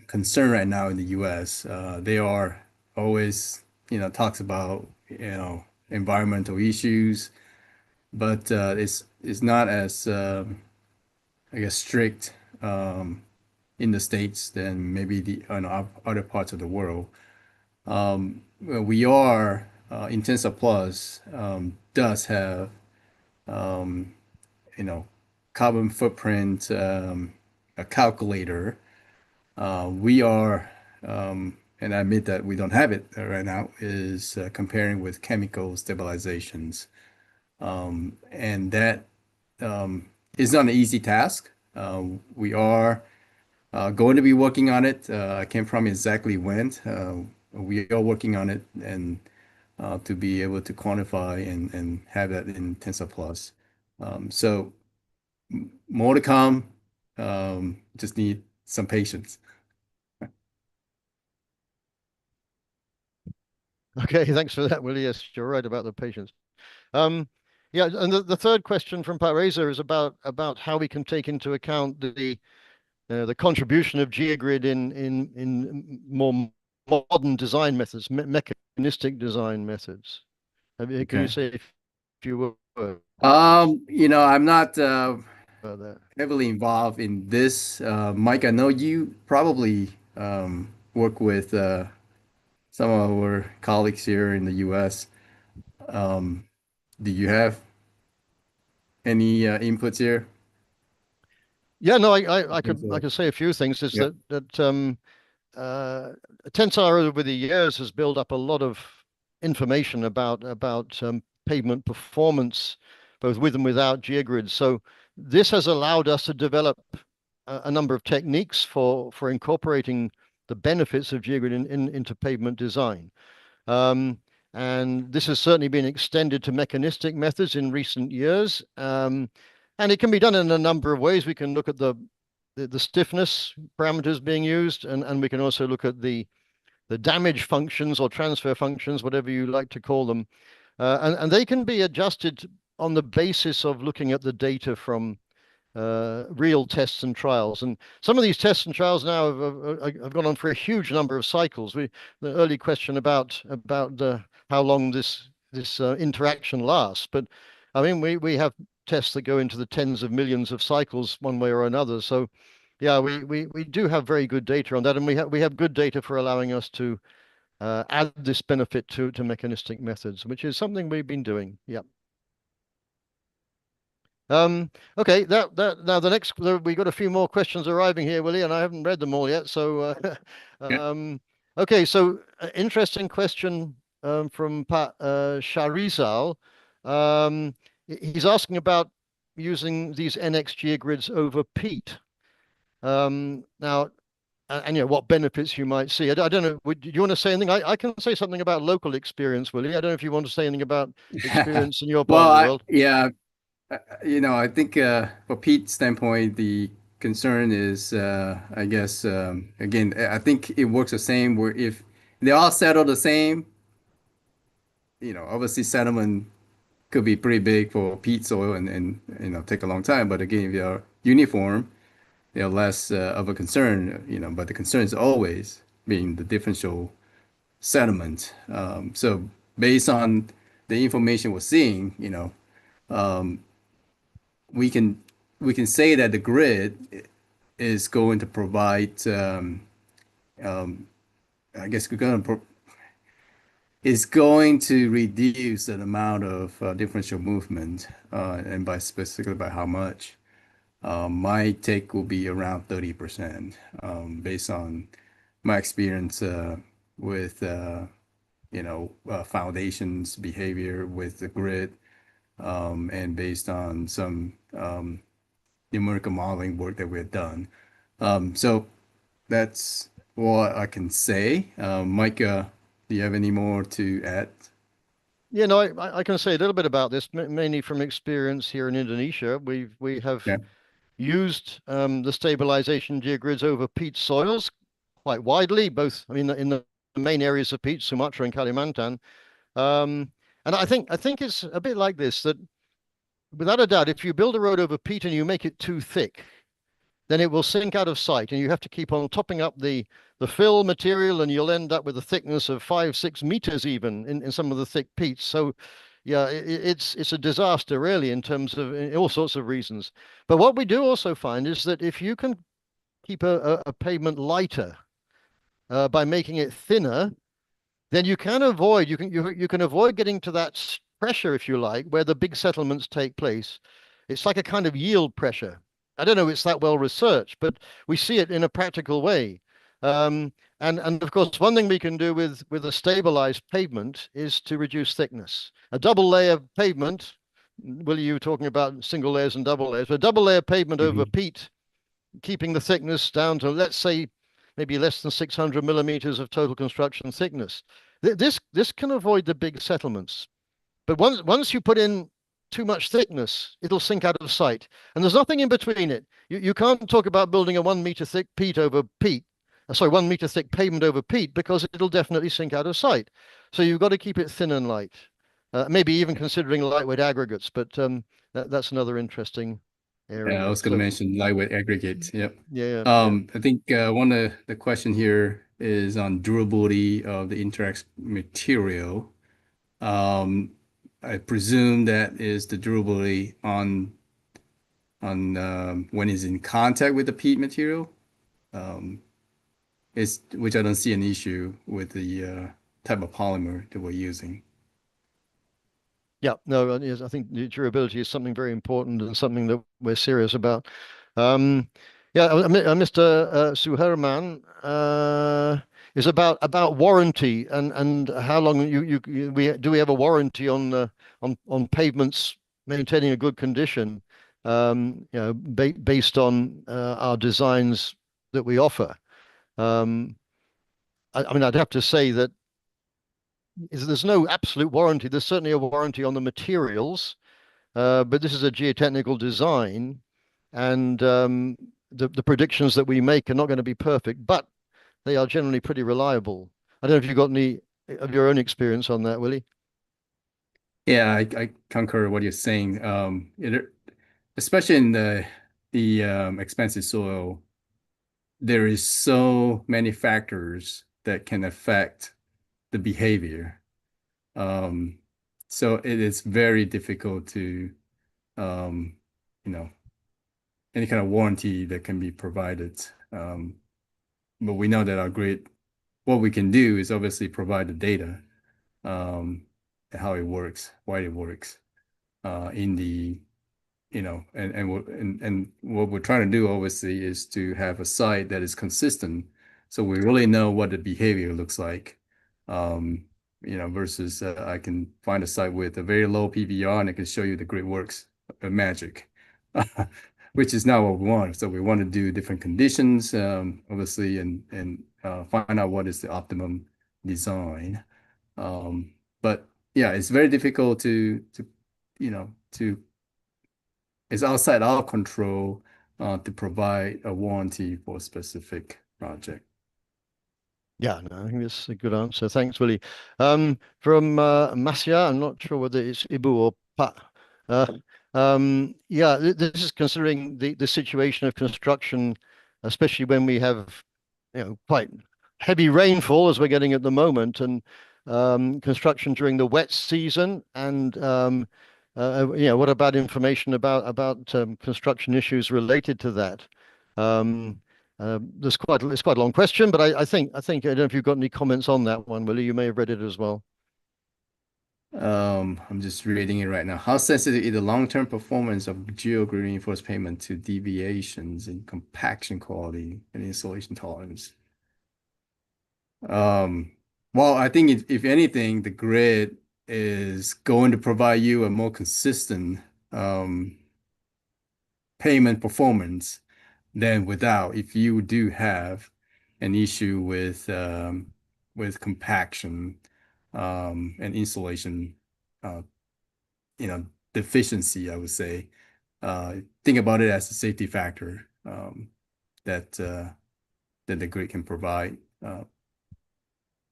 concern right now in the U.S. They are always, talks about, environmental issues, but it's not as I guess strict in the States than maybe the other parts of the world. We are in Tensar Plus does have carbon footprint a calculator. We are and I admit that we don't have it right now, is comparing with chemical stabilizations. And that is not an easy task. We are going to be working on it. I can't promise exactly when. We are working on it and to be able to quantify and have that in Tensor Plus. So more to come. Just need some patience. Okay, thanks for that, Willie. Yes, you're right about the patience. Yeah, and the third question from Pat Reza is about how we can take into account the contribution of Geogrid in more modern design methods, mechanistic design methods? Can Okay. you say a few words I'm not about that? heavily involved in this. Mike, I know you probably work with some of our colleagues here in the US. Do you have any inputs here? Yeah, no, I Yes, could say a few things. Is Yep. that Tensar over the years has built up a lot of information about pavement performance, both with and without Geogrid. So this has allowed us to develop a number of techniques for incorporating the benefits of Geogrid into pavement design. And this has certainly been extended to mechanistic methods in recent years. And it can be done in a number of ways. We can look at the stiffness parameters being used, and we can also look at the damage functions or transfer functions, whatever you like to call them. And they can be adjusted on the basis of looking at the data from real tests and trials. And some of these tests and trials now have gone on for a huge number of cycles. The early question about how long this interaction lasts, but I mean we have tests that go into the tens of millions of cycles one way or another. So yeah, we do have very good data on that, and we have good data for allowing us to add this benefit to mechanistic methods, which is something we've been doing. Yeah. Okay, now the next we got a few more questions arriving here, Willie, and I haven't read them all yet. So, okay, so interesting question from Pat Sharizal. He's asking about using these NX geogrids over peat. Now, and what benefits you might see. I don't know. Do you want to say anything? I can say something about local experience, Willie. I don't know if you want to say anything about experience in your part of the world. Yeah, I think for Pete's standpoint, the concern is, I guess, again, I think it works the same where if they all settle the same, obviously settlement could be pretty big for peat soil and take a long time. But again, if they're uniform, they're less of a concern, but the concern is always being the differential settlement. So based on the information we're seeing, we can say that the grid is going to provide, I guess is going to reduce the amount of differential movement, and specifically by how much. My take will be around 30%, based on my experience with foundations behavior with the grid, and based on some numerical modeling work that we've done. So that's what I can say. Micah, do you have any more to add? Yeah, no, I can say a little bit about this, mainly from experience here in Indonesia. We have used the stabilization geogrids over peat soils quite widely, both, I mean, in the main areas of peat, Sumatra and Kalimantan. And I think it's a bit like this, that without a doubt, if you build a road over peat and you make it too thick, then it will sink out of sight, and you have to keep on topping up the fill material, and you'll end up with a thickness of 5-6 meters even in some of the thick peats. So yeah, it's a disaster really in terms of all sorts of reasons. But what we do also find is that if you can keep a pavement lighter by making it thinner, then you can avoid getting to that pressure, if you like, where the big settlements take place. It's like a kind of yield pressure. I don't know if it's that well researched, but we see it in a practical way. And of course, one thing we can do with a stabilized pavement is to reduce thickness. A double layer pavement, Willie, you were talking about single layers and double layers. A double layer pavement over peat, keeping the thickness down to, let's say, maybe less than 600 millimeters of total construction thickness. This can avoid the big settlements. But once you put in too much thickness, it'll sink out of sight. And there's nothing in between it. You can't talk about building a 1 meter thick peat over peat. Sorry, 1 meter thick pavement over peat, because it'll definitely sink out of sight. So you've got to keep it thin and light. Maybe even considering lightweight aggregates, but that's another interesting area. I was going to mention lightweight aggregate. Yep. Yeah. I think one of the question here is on durability of the interact material. I presume that is the durability on when it's in contact with the peat material. Which I don't see an issue with the type of polymer that we're using. Yeah, no, yes, I think the durability is something very important and something that we're serious about. Yeah, Mr. Suherman is about warranty and how long do we have a warranty on pavements maintaining a good condition, based on our designs that we offer. I mean, I'd have to say that there's no absolute warranty. There's certainly a warranty on the materials, but this is a geotechnical design, and the predictions that we make are not going to be perfect, but they are generally pretty reliable. I don't know if you've got any of your own experience on that, Willie. Yeah, I concur what you're saying. Especially in the expensive soil, there is so many factors that can affect the behavior. So it is very difficult to, any kind of warranty that can be provided. But we know that our grid, what we can do is obviously provide the data, how it works, why it works, in the, and what we're trying to do obviously is to have a site that is consistent, so we really know what the behavior looks like. Versus I can find a site with a very low PVR and I can show you the grid works magic, which is not what we want. So we want to do different conditions, obviously, and find out what is the optimum design. But yeah, it's very difficult to it's outside our control to provide a warranty for a specific project. Yeah, no, I think that's a good answer. Thanks, Willie. From Masya, I'm not sure whether it's Ibu or Pa. Yeah, this is considering the situation of construction, especially when we have, quite heavy rainfall as we're getting at the moment, and construction during the wet season. And what about information about construction issues related to that? It's quite a long question, but I think I don't know if you've got any comments on that one, Willie. You may have read it as well. I'm just reading it right now. How sensitive is the long-term performance of geogrid reinforced pavement to deviations in compaction quality and insulation tolerance? Well, I think if anything, the grid is going to provide you a more consistent pavement performance than without. If you do have an issue with compaction and insulation, deficiency, I would say, think about it as a safety factor that the grid can provide.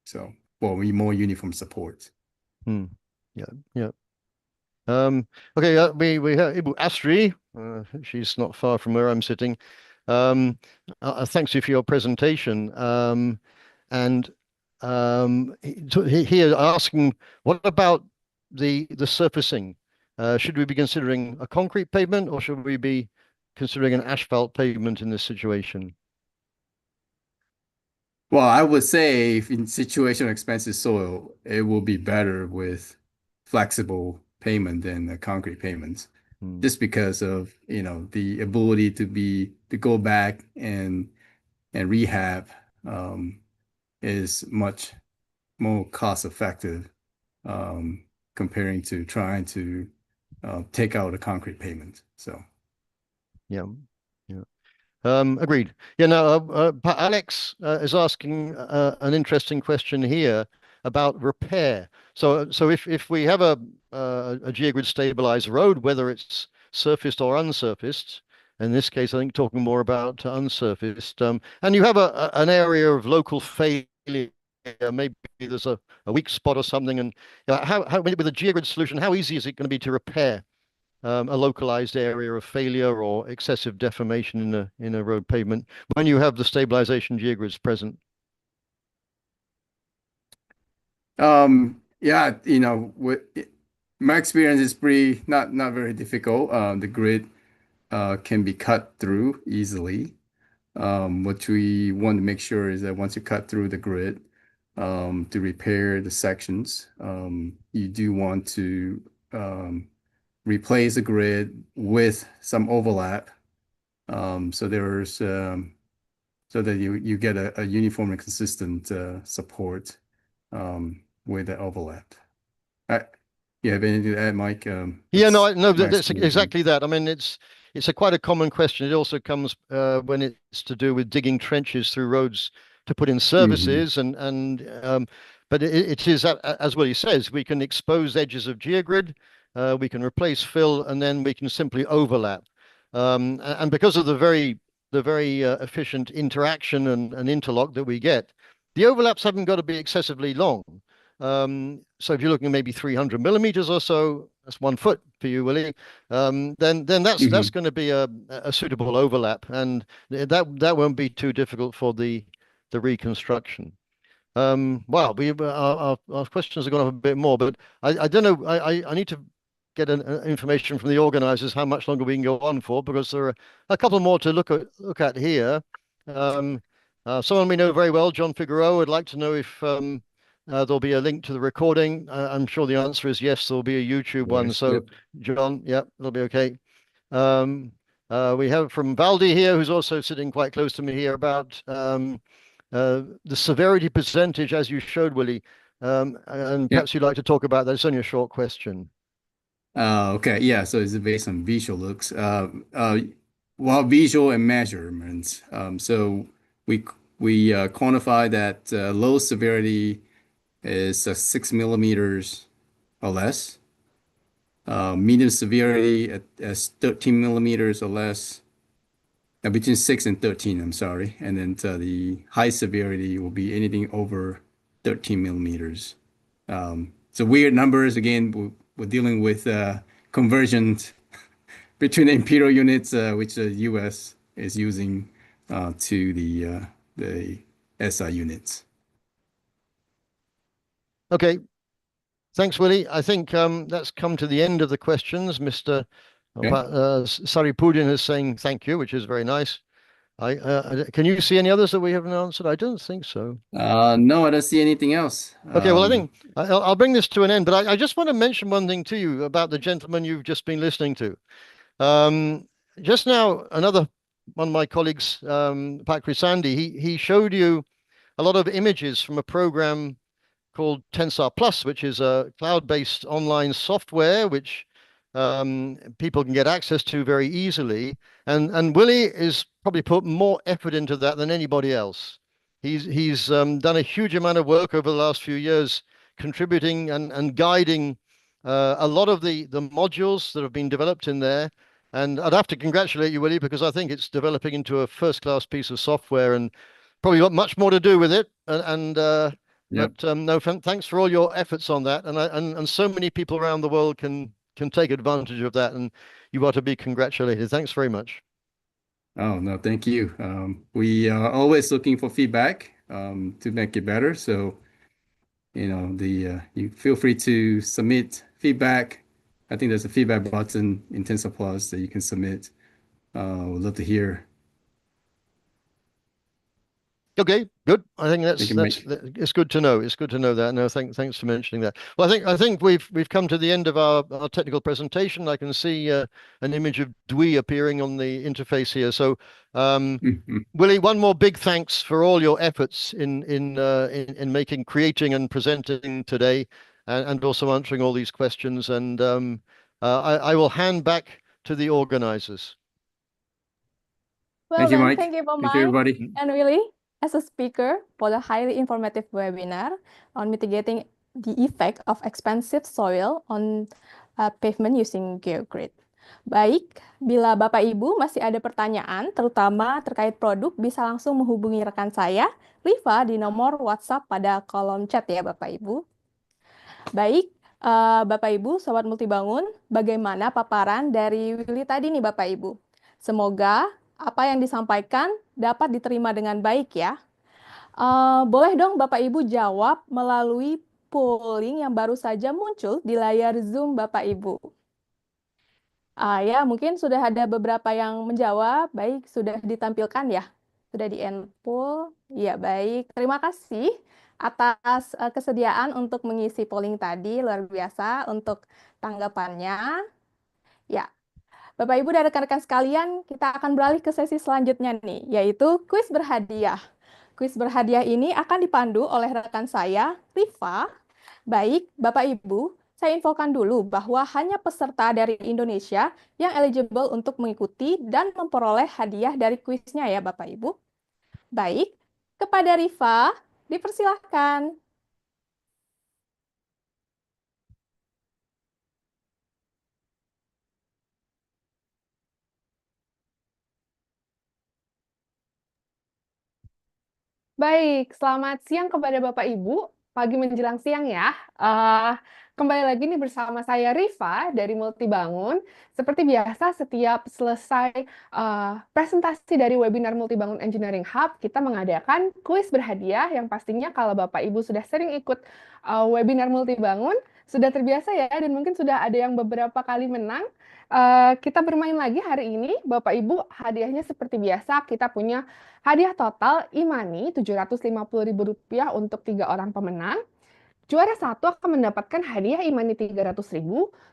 So, well, we more uniform support. Yeah. Okay, we have Ibu Asri. She's not far from where I'm sitting. Thanks you for your presentation. And here asking, what about the surfacing? Should we be considering a concrete pavement, or should we be considering an asphalt pavement in this situation? Well, I would say if in situation of expensive soil, it will be better with flexible pavement than a concrete pavement, just because of the ability to go back and rehab is much more cost effective comparing to trying to take out a concrete pavement. So yeah. Agreed. Yeah, no, Alex is asking an interesting question here about repair. So if we have a geogrid stabilized road, whether it's surfaced or unsurfaced, in this case, I think talking more about unsurfaced, and you have an area of local failure, maybe there's a weak spot or something, and how with a geogrid solution, how easy is it going to be to repair? a localized area of failure or excessive deformation in a road pavement when you have the stabilization geogrids present? Yeah, my experience is pretty not very difficult. The grid can be cut through easily. What we want to make sure is that once you cut through the grid, to repair the sections, you do want to replace the grid with some overlap, so that you get a uniform and consistent support with the overlap. You have anything to add, Mike? Yeah, no, my that's experience. exactly that. I mean, it's quite a common question. It also comes when it's to do with digging trenches through roads to put in services, but it is as Willie says, we can expose edges of geogrid, we can replace fill, and then we can simply overlap. And because of the very efficient interaction and interlock that we get, the overlaps haven't got to be excessively long. So if you're looking at maybe 300 millimeters or so, that's 1 foot for you, Willie. Then that's going to be a suitable overlap, and that won't be too difficult for the reconstruction. Wow, our questions are going to have a bit more, but I don't know. I need to get information from the organizers how much longer we can go on for, because there are a couple more to look at here. Someone we know very well, John Figueroa, would like to know if there'll be a link to the recording. I'm sure the answer is yes, there'll be a YouTube one. Yes, So, yep. John, yeah, it'll be okay. We have from Valdi here, who's also sitting quite close to me here, about the severity percentage, as you showed, Willie. And perhaps you'd like to talk about that. It's only a short question. Okay, yeah, so it's based on visual looks. Well, visual and measurements. So we quantify that low severity is 6 millimeters or less. Medium severity as 13 millimeters or less. Between 6 and 13, I'm sorry. And then the high severity will be anything over 13 millimeters. So weird numbers. Again, we're dealing with conversions between the imperial units, which the US is using, to the SI units. Okay. Thanks, Willie. I think that's come to the end of the questions. Mr. Saripudin is saying thank you, which is very nice. Can you see any others that we haven't answered? I don't think so. No, I don't see anything else. Okay, well, I think I'll bring this to an end, but I just want to mention one thing to you about the gentleman you've just been listening to. Just now, another one of my colleagues, Pak Krisandi, he showed you a lot of images from a program called Tensar Plus, which is a cloud-based online software which people can get access to very easily. And Willie is probably put more effort into that than anybody else. He's done a huge amount of work over the last few years, contributing and guiding a lot of the modules that have been developed in there. And I'd have to congratulate you, Willie, because I think it's developing into a first-class piece of software and probably got much more to do with it. Yep. But no, thanks for all your efforts on that. And so many people around the world can take advantage of that, and you are to be congratulated. Thanks very much. Oh, no, thank you. We are always looking for feedback to make it better. So, you feel free to submit feedback. I think there's a feedback button in Tensor Plus that you can submit. We'd love to hear. Okay, good. I think Thank you, Mike. it's good to know. It's good to know that. No, thanks for mentioning that. Well, I think we've come to the end of our technical presentation. I can see an image of Dobie appearing on the interface here. So, Willie, one more big thanks for all your efforts in creating and presenting today, and also answering all these questions. And I will hand back to the organizers. Well, Thank you, then, Mike. thank you, Thank you, everybody. and Willie, as a speaker for the highly informative webinar on mitigating the effect of expansive soil on pavement using Geogrid. Baik, bila Bapak Ibu masih ada pertanyaan, terutama terkait produk, bisa langsung menghubungi rekan saya, Liva, di nomor WhatsApp pada kolom chat ya Bapak Ibu. Baik, Bapak Ibu, Sobat Multibangun, bagaimana paparan dari Willy tadi nih Bapak Ibu? Semoga apa yang disampaikan dapat diterima dengan baik ya. Boleh dong Bapak Ibu jawab melalui polling yang baru saja muncul di layar Zoom Bapak Ibu. Ya, mungkin sudah ada beberapa yang menjawab. Baik, sudah ditampilkan ya. Sudah di-enpoll. Ya, baik. Terima kasih atas kesediaan untuk mengisi polling tadi. Luar biasa untuk tanggapannya. Ya, Bapak Ibu dan rekan-rekan sekalian, kita akan beralih ke sesi selanjutnya nih, yaitu kuis berhadiah. Kuis berhadiah ini akan dipandu oleh rekan saya, Rifa. Baik, Bapak Ibu, saya infokan dulu bahwa hanya peserta dari Indonesia yang eligible untuk mengikuti dan memperoleh hadiah dari kuisnya ya Bapak Ibu. Baik, kepada Rifa, dipersilahkan. Baik, selamat siang kepada Bapak Ibu. Pagi menjelang siang ya. Kembali lagi nih bersama saya Rifa dari Multibangun. Seperti biasa, setiap selesai presentasi dari webinar Multibangun Engineering Hub, kita mengadakan kuis berhadiah yang pastinya kalau Bapak Ibu sudah sering ikut webinar Multibangun, sudah terbiasa ya, dan mungkin sudah ada yang beberapa kali menang. Kita bermain lagi hari ini, Bapak Ibu, hadiahnya seperti biasa, kita punya hadiah total e-money Rp750.000 untuk 3 orang pemenang. Juara 1 akan mendapatkan hadiah e-money Rp300.000,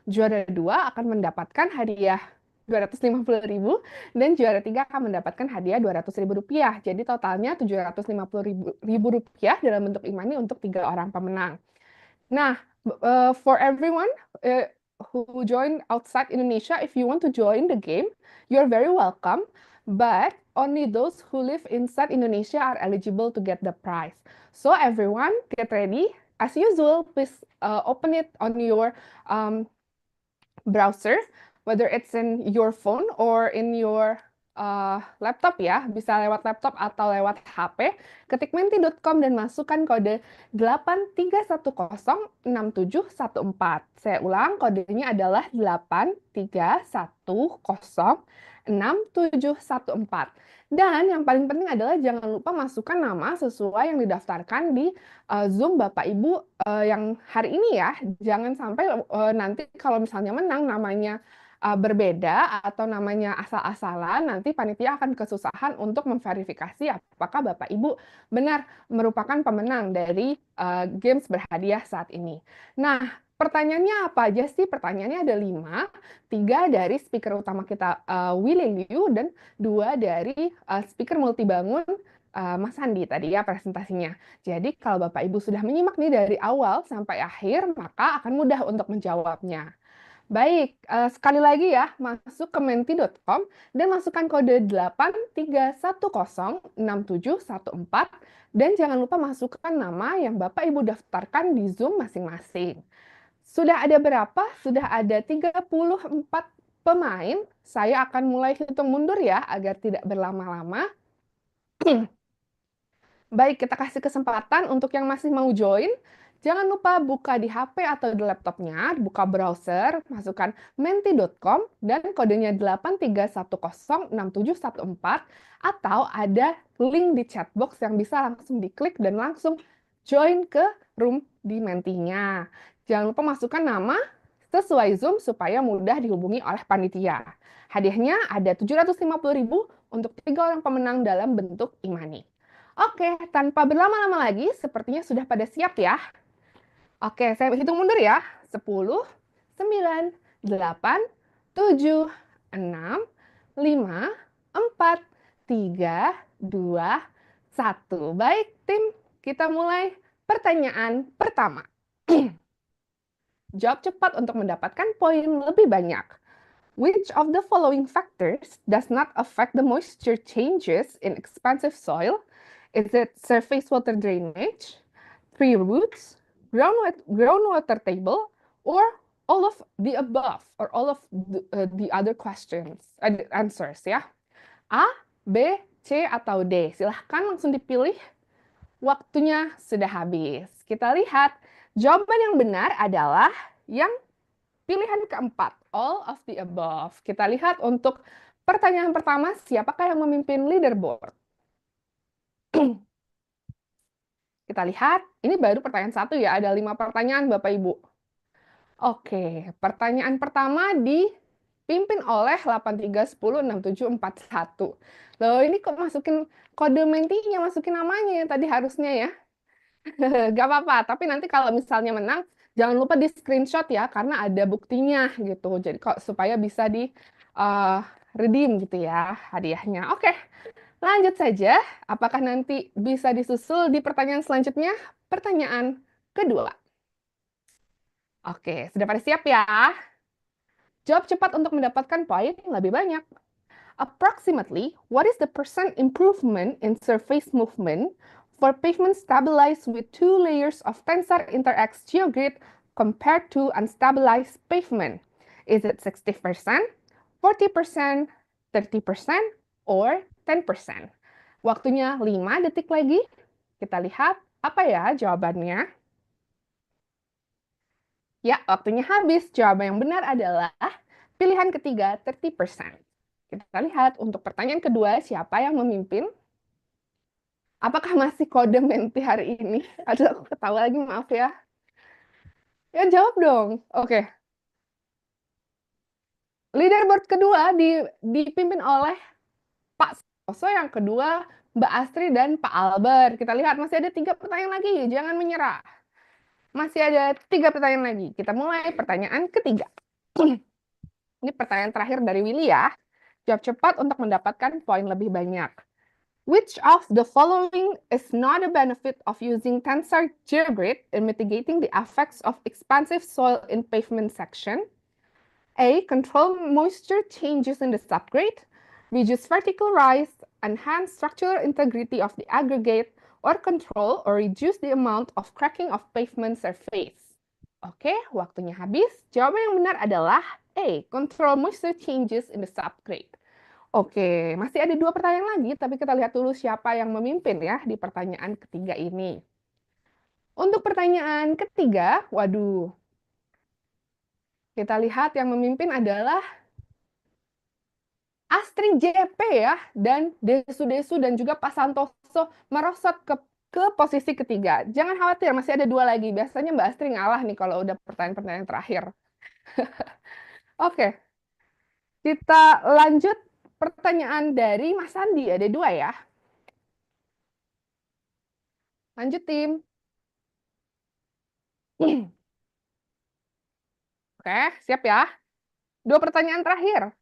juara 2 akan mendapatkan hadiah Rp250.000, dan juara 3 akan mendapatkan hadiah Rp200.000. Jadi totalnya Rp750.000 dalam bentuk e-money untuk 3 orang pemenang. Nah, for everyone who join outside Indonesia, if you want to join the game, you're very welcome. But only those who live inside Indonesia are eligible to get the prize. So everyone, get ready. As usual, please open it on your browser, whether it's in your phone or in your laptop ya, bisa lewat laptop atau lewat HP, ketik menti.com dan masukkan kode 831067114. Saya ulang, kodenya adalah 831067114. Dan yang paling penting adalah jangan lupa masukkan nama sesuai yang didaftarkan di Zoom Bapak Ibu yang hari ini ya. Jangan sampai nanti kalau misalnya menang namanya berbeda atau namanya asal-asalan, nanti panitia akan kesusahan untuk memverifikasi apakah Bapak Ibu benar merupakan pemenang dari games berhadiah saat ini. Nah, pertanyaannya apa aja sih? Pertanyaannya ada 5, 3 dari speaker utama kita Willie Liew dan 2 dari speaker Multibangun Mas Andi tadi ya presentasinya. Jadi kalau Bapak Ibu sudah menyimak nih dari awal sampai akhir, maka akan mudah untuk menjawabnya. Baik, sekali lagi ya, masuk ke menti.com dan masukkan kode 831067114 dan jangan lupa masukkan nama yang Bapak Ibu daftarkan di Zoom masing-masing. Sudah ada berapa? Sudah ada 34 pemain. Saya akan mulai hitung mundur ya, agar tidak berlama-lama. Baik, kita kasih kesempatan untuk yang masih mau join. Jangan lupa buka di HP atau di laptopnya, buka browser, masukkan menti.com dan kodenya 831067114 atau ada link di chat box yang bisa langsung diklik dan langsung join ke room di Mentinya. Jangan lupa masukkan nama sesuai Zoom supaya mudah dihubungi oleh panitia. Hadiahnya ada Rp750.000 untuk 3 orang pemenang dalam bentuk e-money. Oke, tanpa berlama-lama lagi, sepertinya sudah pada siap ya. Oke, saya hitung mundur ya. 10, 9, 8, 7, 6, 5, 4, 3, 2, 1. Baik, tim, kita mulai pertanyaan pertama. Jawab cepat untuk mendapatkan poin lebih banyak. Which of the following factors does not affect the moisture changes in expansive soil? Is it surface water drainage, tree roots, groundwater table, or all of the above, or all of the other questions, answers ya? A, B, C, atau D? Silahkan langsung dipilih. Waktunya sudah habis. Kita lihat, jawaban yang benar adalah yang pilihan keempat, all of the above. Kita lihat untuk pertanyaan pertama, siapakah yang memimpin leaderboard? Kita lihat, ini baru pertanyaan 1 ya, ada 5 pertanyaan Bapak Ibu. Oke, pertanyaan pertama dipimpin oleh 83106741. Loh, ini kok masukin kode mentinya, masukin namanya tadi harusnya ya. Gak apa-apa, tapi nanti kalau misalnya menang, jangan lupa di screenshot ya, karena ada buktinya gitu. Jadi kok supaya bisa di redeem gitu ya hadiahnya. Oke, lanjut saja. Apakah nanti bisa disusul di pertanyaan selanjutnya? Pertanyaan kedua. Oke, sudah pada siap ya? Jawab cepat untuk mendapatkan poin lebih banyak. Approximately, what is the percent improvement in surface movement for pavement stabilized with 2 layers of Tensar Interacts Geogrid compared to unstabilized pavement? Is it 60%, 40%, 30%, or 10%? Waktunya 5 detik lagi. Kita lihat apa ya jawabannya. Ya, waktunya habis. Jawaban yang benar adalah pilihan ketiga, 30%. Kita lihat untuk pertanyaan kedua, siapa yang memimpin? Apakah masih kode menti hari ini? Aduh, aku ketawa lagi, maaf ya. Ya, jawab dong. Oke. Leaderboard kedua dipimpin oleh Pak Soso, yang kedua Mbak Astri dan Pak Albert. Kita lihat, masih ada 3 pertanyaan lagi. Jangan menyerah. Masih ada 3 pertanyaan lagi. Kita mulai pertanyaan ketiga. Ini pertanyaan terakhir dari Willie ya. Jawab cepat untuk mendapatkan poin lebih banyak. Which of the following is not a benefit of using Tensar Geogrid in mitigating the effects of expansive soil in pavement section? A. Control moisture changes in the subgrade, reduce vertical rise, enhance structural integrity of the aggregate, or control or reduce the amount of cracking of pavement surface. Oke, waktunya habis. Jawaban yang benar adalah A. Control moisture changes in the subgrade. Oke, masih ada 2 pertanyaan lagi, tapi kita lihat dulu siapa yang memimpin ya di pertanyaan ketiga ini. Untuk pertanyaan ketiga, waduh, kita lihat yang memimpin adalah Astri JP ya, dan Desu dan juga Pak Santoso merosot ke posisi ketiga. Jangan khawatir, masih ada 2 lagi. Biasanya Mbak Astri ngalah nih kalau udah pertanyaan-pertanyaan terakhir. Oke, kita lanjut pertanyaan dari Mas Sandi. Ada 2 ya. Lanjut tim. Oke, siap ya? 2 pertanyaan terakhir.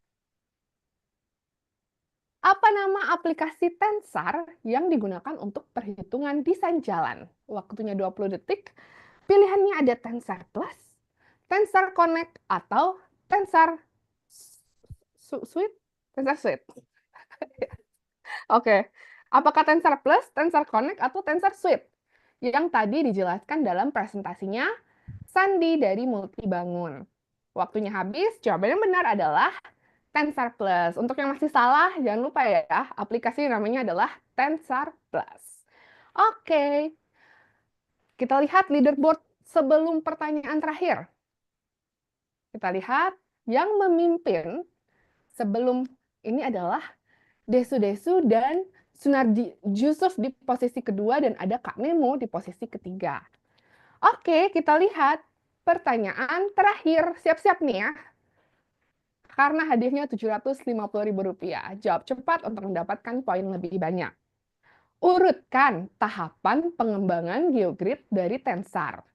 Apa nama aplikasi Tensar yang digunakan untuk perhitungan desain jalan? Waktunya 20 detik. Pilihannya ada Tensar Plus, Tensar Connect, atau Tensar Suite? Tensar Suite. Oke. Apakah Tensar Plus, Tensar Connect, atau Tensar Suite? Yang tadi dijelaskan dalam presentasinya Sandi dari Multibangun. Waktunya habis. Jawaban yang benar adalah Tensar Plus. Untuk yang masih salah, jangan lupa ya, aplikasi namanya adalah Tensar Plus. Oke. Kita lihat leaderboard sebelum pertanyaan terakhir. Kita lihat yang memimpin sebelum ini adalah Desu dan Sunardi Yusuf di posisi kedua dan ada Kak Nemo di posisi ketiga. Oke, kita lihat pertanyaan terakhir. Siap-siap nih ya. Karena hadiahnya Rp750.000. Jawab cepat untuk mendapatkan poin lebih banyak. Urutkan tahapan pengembangan Geogrid dari Tensar.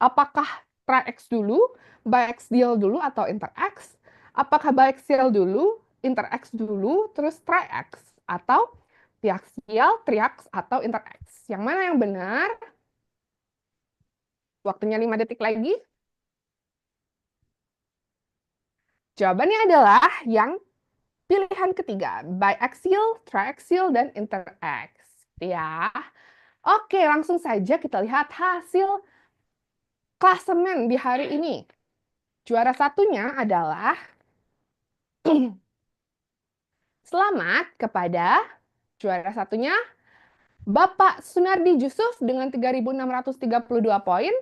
Apakah tri-X dulu, biaxial dulu, atau inter-X? Apakah biaxial dulu, inter-X dulu, terus tri-X? Atau biaxial, tri-X, atau inter-X? Yang mana yang benar? Waktunya 5 detik lagi. Jawabannya adalah yang pilihan ketiga, biaxial, triaxial, dan inter-X. Ya. Oke, langsung saja kita lihat hasil klasemen di hari ini. Juara satunya adalah selamat kepada juara satunya Bapak Sunardi Yusuf dengan 3.632 poin.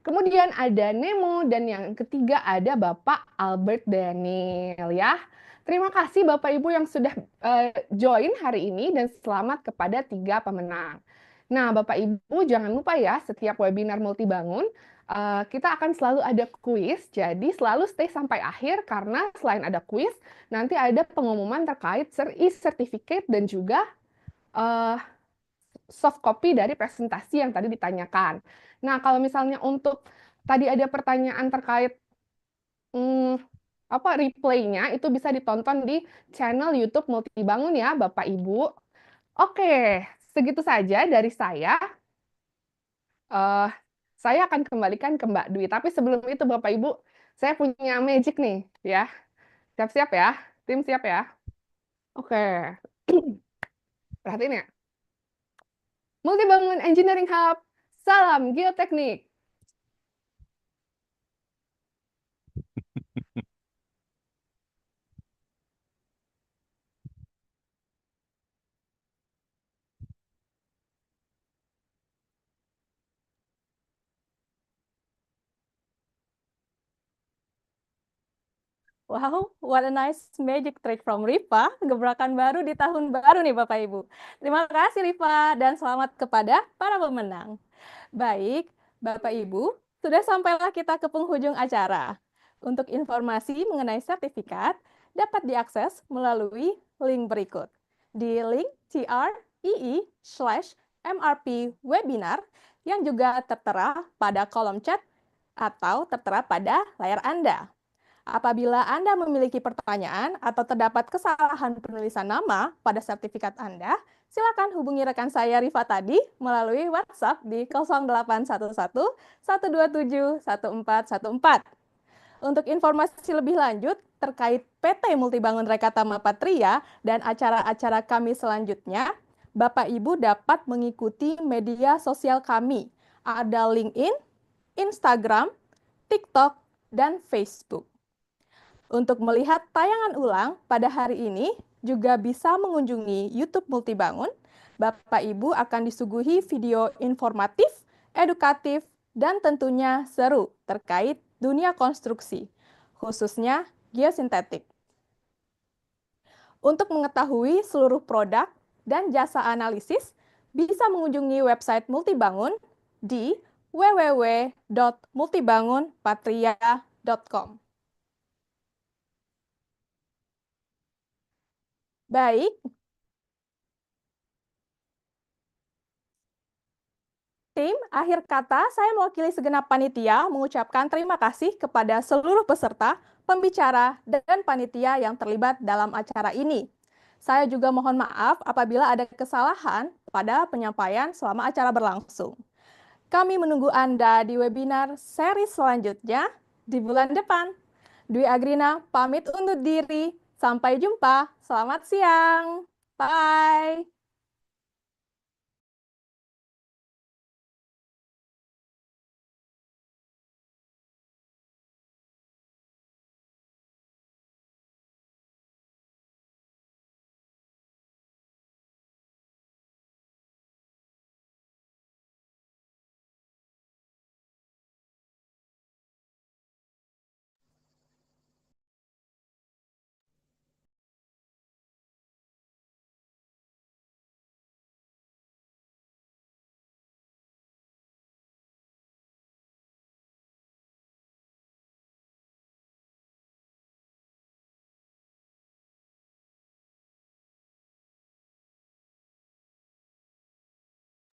Kemudian ada Nemo, dan yang ketiga ada Bapak Albert Daniel ya. Terima kasih Bapak Ibu yang sudah join hari ini dan selamat kepada 3 pemenang. Nah Bapak Ibu jangan lupa ya, setiap webinar Multibangun kita akan selalu ada kuis, jadi selalu stay sampai akhir karena selain ada kuis, nanti ada pengumuman terkait e-certificate dan juga soft copy dari presentasi yang tadi ditanyakan. Nah, kalau misalnya untuk tadi ada pertanyaan terkait replaynya, itu bisa ditonton di channel YouTube Multibangun ya, Bapak Ibu. Oke, segitu saja dari saya. Saya akan kembalikan ke Mbak Dwi. Tapi sebelum itu, Bapak Ibu, saya punya magic nih, ya. Siap-siap ya, tim siap ya. Oke, perhatiin ya. Multibangun Engineering Hub, salam geoteknik. Wow, what a nice magic trick from Riva. Gebrakan baru di tahun baru nih Bapak Ibu. Terima kasih Riva dan selamat kepada para pemenang. Baik, Bapak Ibu, sudah sampailah kita ke penghujung acara. Untuk informasi mengenai sertifikat dapat diakses melalui link berikut. Di link TREE/MRP webinar yang juga tertera pada kolom chat atau tertera pada layar Anda. Apabila Anda memiliki pertanyaan atau terdapat kesalahan penulisan nama pada sertifikat Anda, silakan hubungi rekan saya Riva tadi melalui WhatsApp di 0811 127 1414. Untuk informasi lebih lanjut terkait PT Multibangun Rekatama Patria dan acara-acara kami selanjutnya, Bapak Ibu dapat mengikuti media sosial kami. Ada LinkedIn, Instagram, TikTok, dan Facebook. Untuk melihat tayangan ulang pada hari ini, juga bisa mengunjungi YouTube Multibangun. Bapak Ibu akan disuguhi video informatif, edukatif, dan tentunya seru terkait dunia konstruksi, khususnya geosintetik. Untuk mengetahui seluruh produk dan jasa analisis, bisa mengunjungi website Multibangun di www.multibangunpatria.com. Baik, tim, akhir kata saya mewakili segenap panitia mengucapkan terima kasih kepada seluruh peserta, pembicara, dan panitia yang terlibat dalam acara ini. Saya juga mohon maaf apabila ada kesalahan pada penyampaian selama acara berlangsung. Kami menunggu Anda di webinar seri selanjutnya di bulan depan. Dwi Agrina pamit undur diri. Sampai jumpa. Selamat siang. Bye.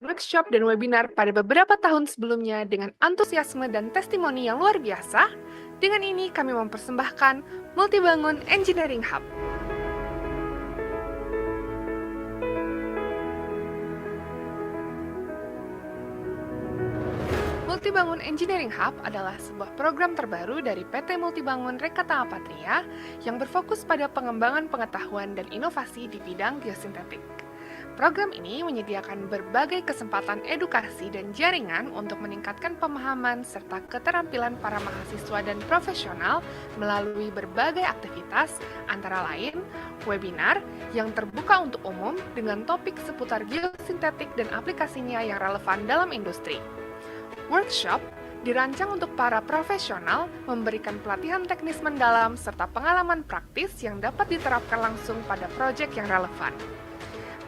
Workshop dan webinar pada beberapa tahun sebelumnya dengan antusiasme dan testimoni yang luar biasa, dengan ini kami mempersembahkan Multibangun Engineering Hub. Multibangun Engineering Hub adalah sebuah program terbaru dari PT Multibangun Rekatama Patria yang berfokus pada pengembangan pengetahuan dan inovasi di bidang geosintetik. Program ini menyediakan berbagai kesempatan edukasi dan jaringan untuk meningkatkan pemahaman serta keterampilan para mahasiswa dan profesional melalui berbagai aktivitas, antara lain webinar yang terbuka untuk umum dengan topik seputar geosintetik dan aplikasinya yang relevan dalam industri, workshop dirancang untuk para profesional, memberikan pelatihan teknis mendalam serta pengalaman praktis yang dapat diterapkan langsung pada proyek yang relevan.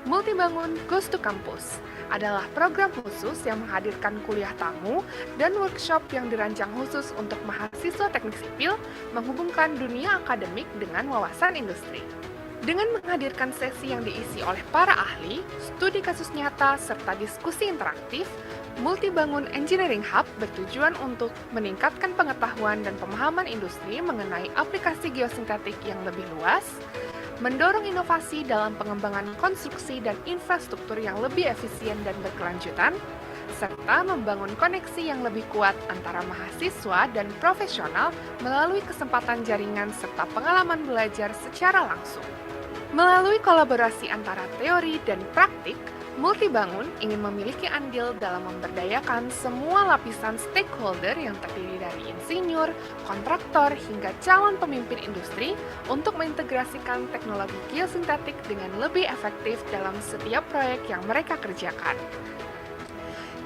Multibangun Goes to Campus adalah program khusus yang menghadirkan kuliah tamu dan workshop yang dirancang khusus untuk mahasiswa teknik sipil menghubungkan dunia akademik dengan wawasan industri. Dengan menghadirkan sesi yang diisi oleh para ahli, studi kasus nyata, serta diskusi interaktif, Multibangun Engineering Hub bertujuan untuk meningkatkan pengetahuan dan pemahaman industri mengenai aplikasi geosintetik yang lebih luas, mendorong inovasi dalam pengembangan konstruksi dan infrastruktur yang lebih efisien dan berkelanjutan, serta membangun koneksi yang lebih kuat antara mahasiswa dan profesional melalui kesempatan jaringan serta pengalaman belajar secara langsung. Melalui kolaborasi antara teori dan praktik, Multibangun ingin memiliki andil dalam memberdayakan semua lapisan stakeholder yang terdiri dari insinyur, kontraktor, hingga calon pemimpin industri untuk mengintegrasikan teknologi geosintetik dengan lebih efektif dalam setiap proyek yang mereka kerjakan.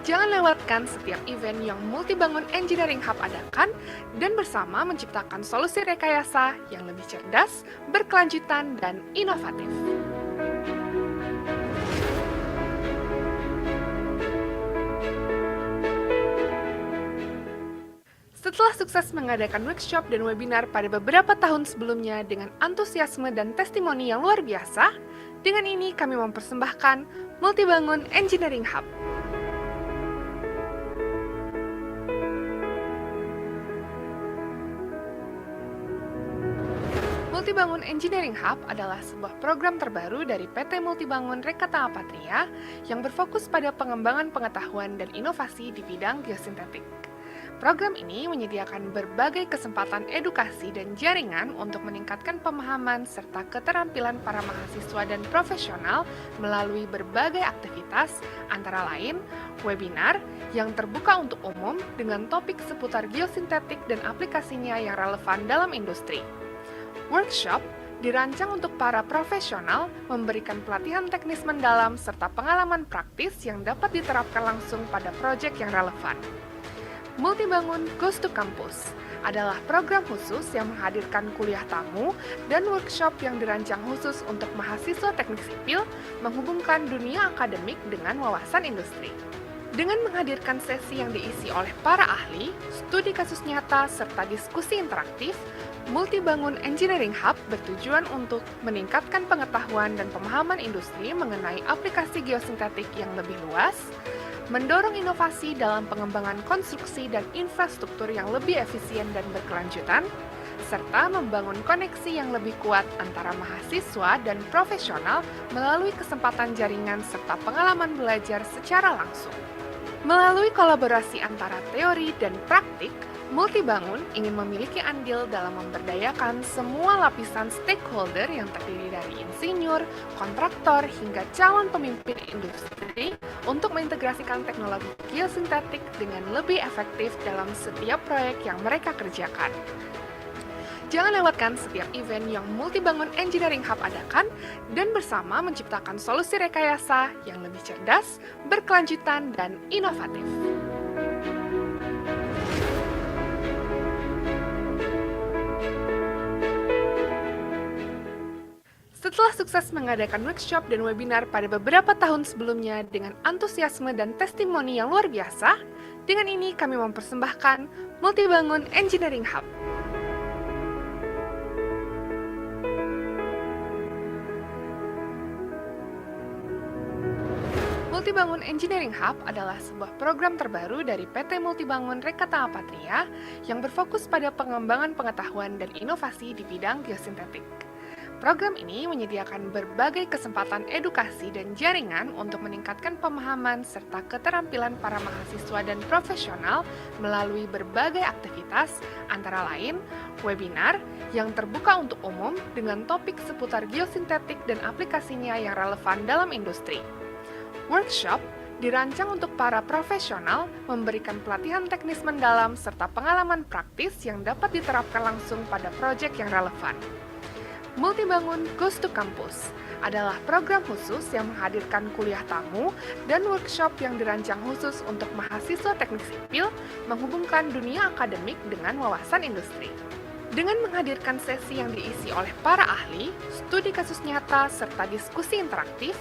Jangan lewatkan setiap event yang Multibangun Engineering Hub adakan dan bersama menciptakan solusi rekayasa yang lebih cerdas, berkelanjutan, dan inovatif. Setelah sukses mengadakan workshop dan webinar pada beberapa tahun sebelumnya dengan antusiasme dan testimoni yang luar biasa, dengan ini kami mempersembahkan Multibangun Engineering Hub. Multibangun Engineering Hub adalah sebuah program terbaru dari PT Multibangun Rekata Apatria yang berfokus pada pengembangan pengetahuan dan inovasi di bidang geosintetik. Program ini menyediakan berbagai kesempatan edukasi dan jaringan untuk meningkatkan pemahaman serta keterampilan para mahasiswa dan profesional melalui berbagai aktivitas, antara lain webinar yang terbuka untuk umum dengan topik seputar geosintetik dan aplikasinya yang relevan dalam industri. Workshop dirancang untuk para profesional, memberikan pelatihan teknis mendalam serta pengalaman praktis yang dapat diterapkan langsung pada proyek yang relevan. Multibangun Goes to Campus adalah program khusus yang menghadirkan kuliah tamu dan workshop yang dirancang khusus untuk mahasiswa teknik sipil menghubungkan dunia akademik dengan wawasan industri. Dengan menghadirkan sesi yang diisi oleh para ahli, studi kasus nyata, serta diskusi interaktif, Multibangun Engineering Hub bertujuan untuk meningkatkan pengetahuan dan pemahaman industri mengenai aplikasi geosintetik yang lebih luas, mendorong inovasi dalam pengembangan konstruksi dan infrastruktur yang lebih efisien dan berkelanjutan, serta membangun koneksi yang lebih kuat antara mahasiswa dan profesional melalui kesempatan jaringan serta pengalaman belajar secara langsung. Melalui kolaborasi antara teori dan praktik, Multibangun ingin memiliki andil dalam memberdayakan semua lapisan stakeholder yang terdiri dari insinyur, kontraktor, hingga calon pemimpin industri untuk mengintegrasikan teknologi geosintetik dengan lebih efektif dalam setiap proyek yang mereka kerjakan. Jangan lewatkan setiap event yang Multibangun Engineering Hub adakan dan bersama menciptakan solusi rekayasa yang lebih cerdas, berkelanjutan, dan inovatif. Setelah sukses mengadakan workshop dan webinar pada beberapa tahun sebelumnya dengan antusiasme dan testimoni yang luar biasa, dengan ini kami mempersembahkan Multibangun Engineering Hub. Multibangun Engineering Hub adalah sebuah program terbaru dari PT Multibangun Rekata Apatria yang berfokus pada pengembangan pengetahuan dan inovasi di bidang geosintetik. Program ini menyediakan berbagai kesempatan edukasi dan jaringan untuk meningkatkan pemahaman serta keterampilan para mahasiswa dan profesional melalui berbagai aktivitas, antara lain webinar yang terbuka untuk umum dengan topik seputar geosintetik dan aplikasinya yang relevan dalam industri. Workshop dirancang untuk para profesional, memberikan pelatihan teknis mendalam serta pengalaman praktis yang dapat diterapkan langsung pada proyek yang relevan. Multibangun Goes to Campus adalah program khusus yang menghadirkan kuliah tamu dan workshop yang dirancang khusus untuk mahasiswa teknik sipil menghubungkan dunia akademik dengan wawasan industri. Dengan menghadirkan sesi yang diisi oleh para ahli, studi kasus nyata, serta diskusi interaktif,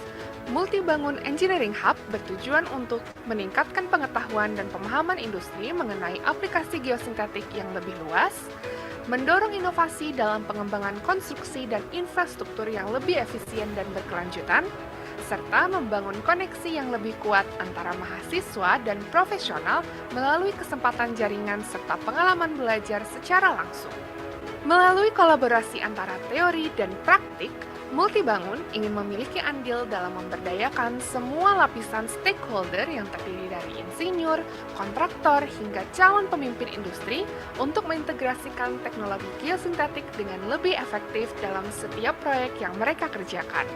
Multibangun Engineering Hub bertujuan untuk meningkatkan pengetahuan dan pemahaman industri mengenai aplikasi geosintetik yang lebih luas, mendorong inovasi dalam pengembangan konstruksi dan infrastruktur yang lebih efisien dan berkelanjutan, serta membangun koneksi yang lebih kuat antara mahasiswa dan profesional melalui kesempatan jaringan serta pengalaman belajar secara langsung. Melalui kolaborasi antara teori dan praktik, Multibangun ingin memiliki andil dalam memberdayakan semua lapisan stakeholder yang terdiri dari insinyur, kontraktor, hingga calon pemimpin industri untuk mengintegrasikan teknologi geosintetik dengan lebih efektif dalam setiap proyek yang mereka kerjakan.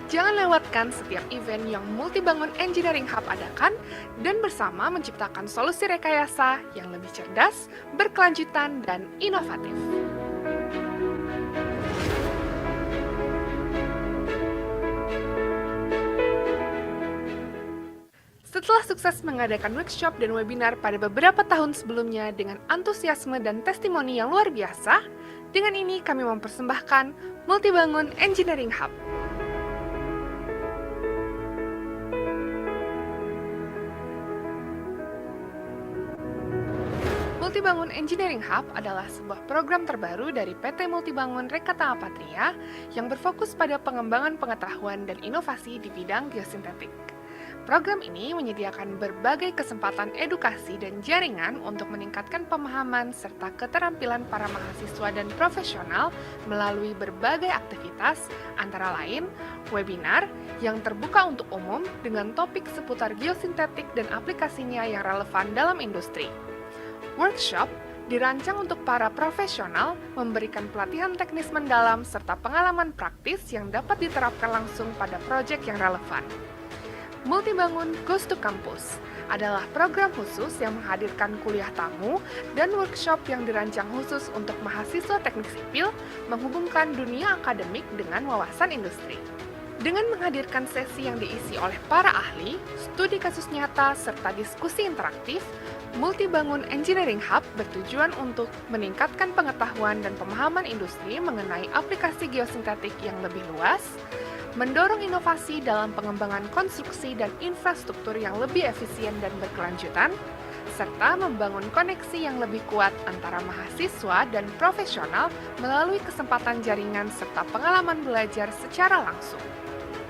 Jangan lewatkan setiap event yang Multibangun Engineering Hub adakan dan bersama menciptakan solusi rekayasa yang lebih cerdas, berkelanjutan, dan inovatif. Setelah sukses mengadakan workshop dan webinar pada beberapa tahun sebelumnya dengan antusiasme dan testimoni yang luar biasa, dengan ini kami mempersembahkan Multibangun Engineering Hub. Multibangun Engineering Hub adalah sebuah program terbaru dari PT Multibangun Rekata Apatria yang berfokus pada pengembangan pengetahuan dan inovasi di bidang geosintetik. Program ini menyediakan berbagai kesempatan edukasi dan jaringan untuk meningkatkan pemahaman serta keterampilan para mahasiswa dan profesional melalui berbagai aktivitas, antara lain webinar yang terbuka untuk umum dengan topik seputar geosintetik dan aplikasinya yang relevan dalam industri. Workshop dirancang untuk para profesional memberikan pelatihan teknis mendalam serta pengalaman praktis yang dapat diterapkan langsung pada proyek yang relevan. Multibangun Goes to Campus adalah program khusus yang menghadirkan kuliah tamu dan workshop yang dirancang khusus untuk mahasiswa teknik sipil menghubungkan dunia akademik dengan wawasan industri. Dengan menghadirkan sesi yang diisi oleh para ahli, studi kasus nyata, serta diskusi interaktif, Multibangun Engineering Hub bertujuan untuk meningkatkan pengetahuan dan pemahaman industri mengenai aplikasi geosintetik yang lebih luas, mendorong inovasi dalam pengembangan konstruksi dan infrastruktur yang lebih efisien dan berkelanjutan, serta membangun koneksi yang lebih kuat antara mahasiswa dan profesional melalui kesempatan jaringan serta pengalaman belajar secara langsung.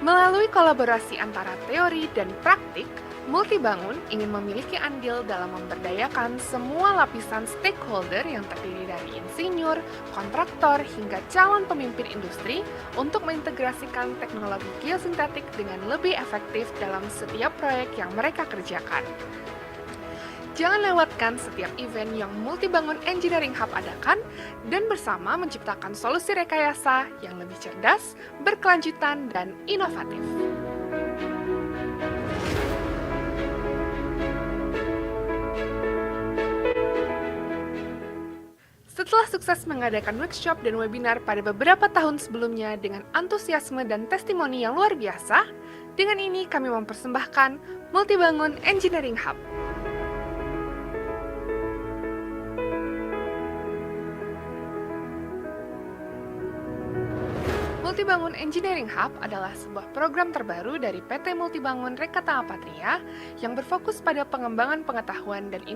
Melalui kolaborasi antara teori dan praktik, Multibangun ingin memiliki andil dalam memberdayakan semua lapisan stakeholder yang terdiri dari insinyur, kontraktor, hingga calon pemimpin industri untuk mengintegrasikan teknologi geosintetik dengan lebih efektif dalam setiap proyek yang mereka kerjakan. Jangan lewatkan setiap event yang Multibangun Engineering Hub adakan dan bersama menciptakan solusi rekayasa yang lebih cerdas, berkelanjutan, dan inovatif. Setelah sukses mengadakan workshop dan webinar pada beberapa tahun sebelumnya dengan antusiasme dan testimoni yang luar biasa, dengan ini kami mempersembahkan Multibangun Engineering Hub. Multibangun Engineering Hub adalah sebuah program terbaru dari PT Multibangun Rekata Apatria yang berfokus pada pengembangan pengetahuan dan inovasi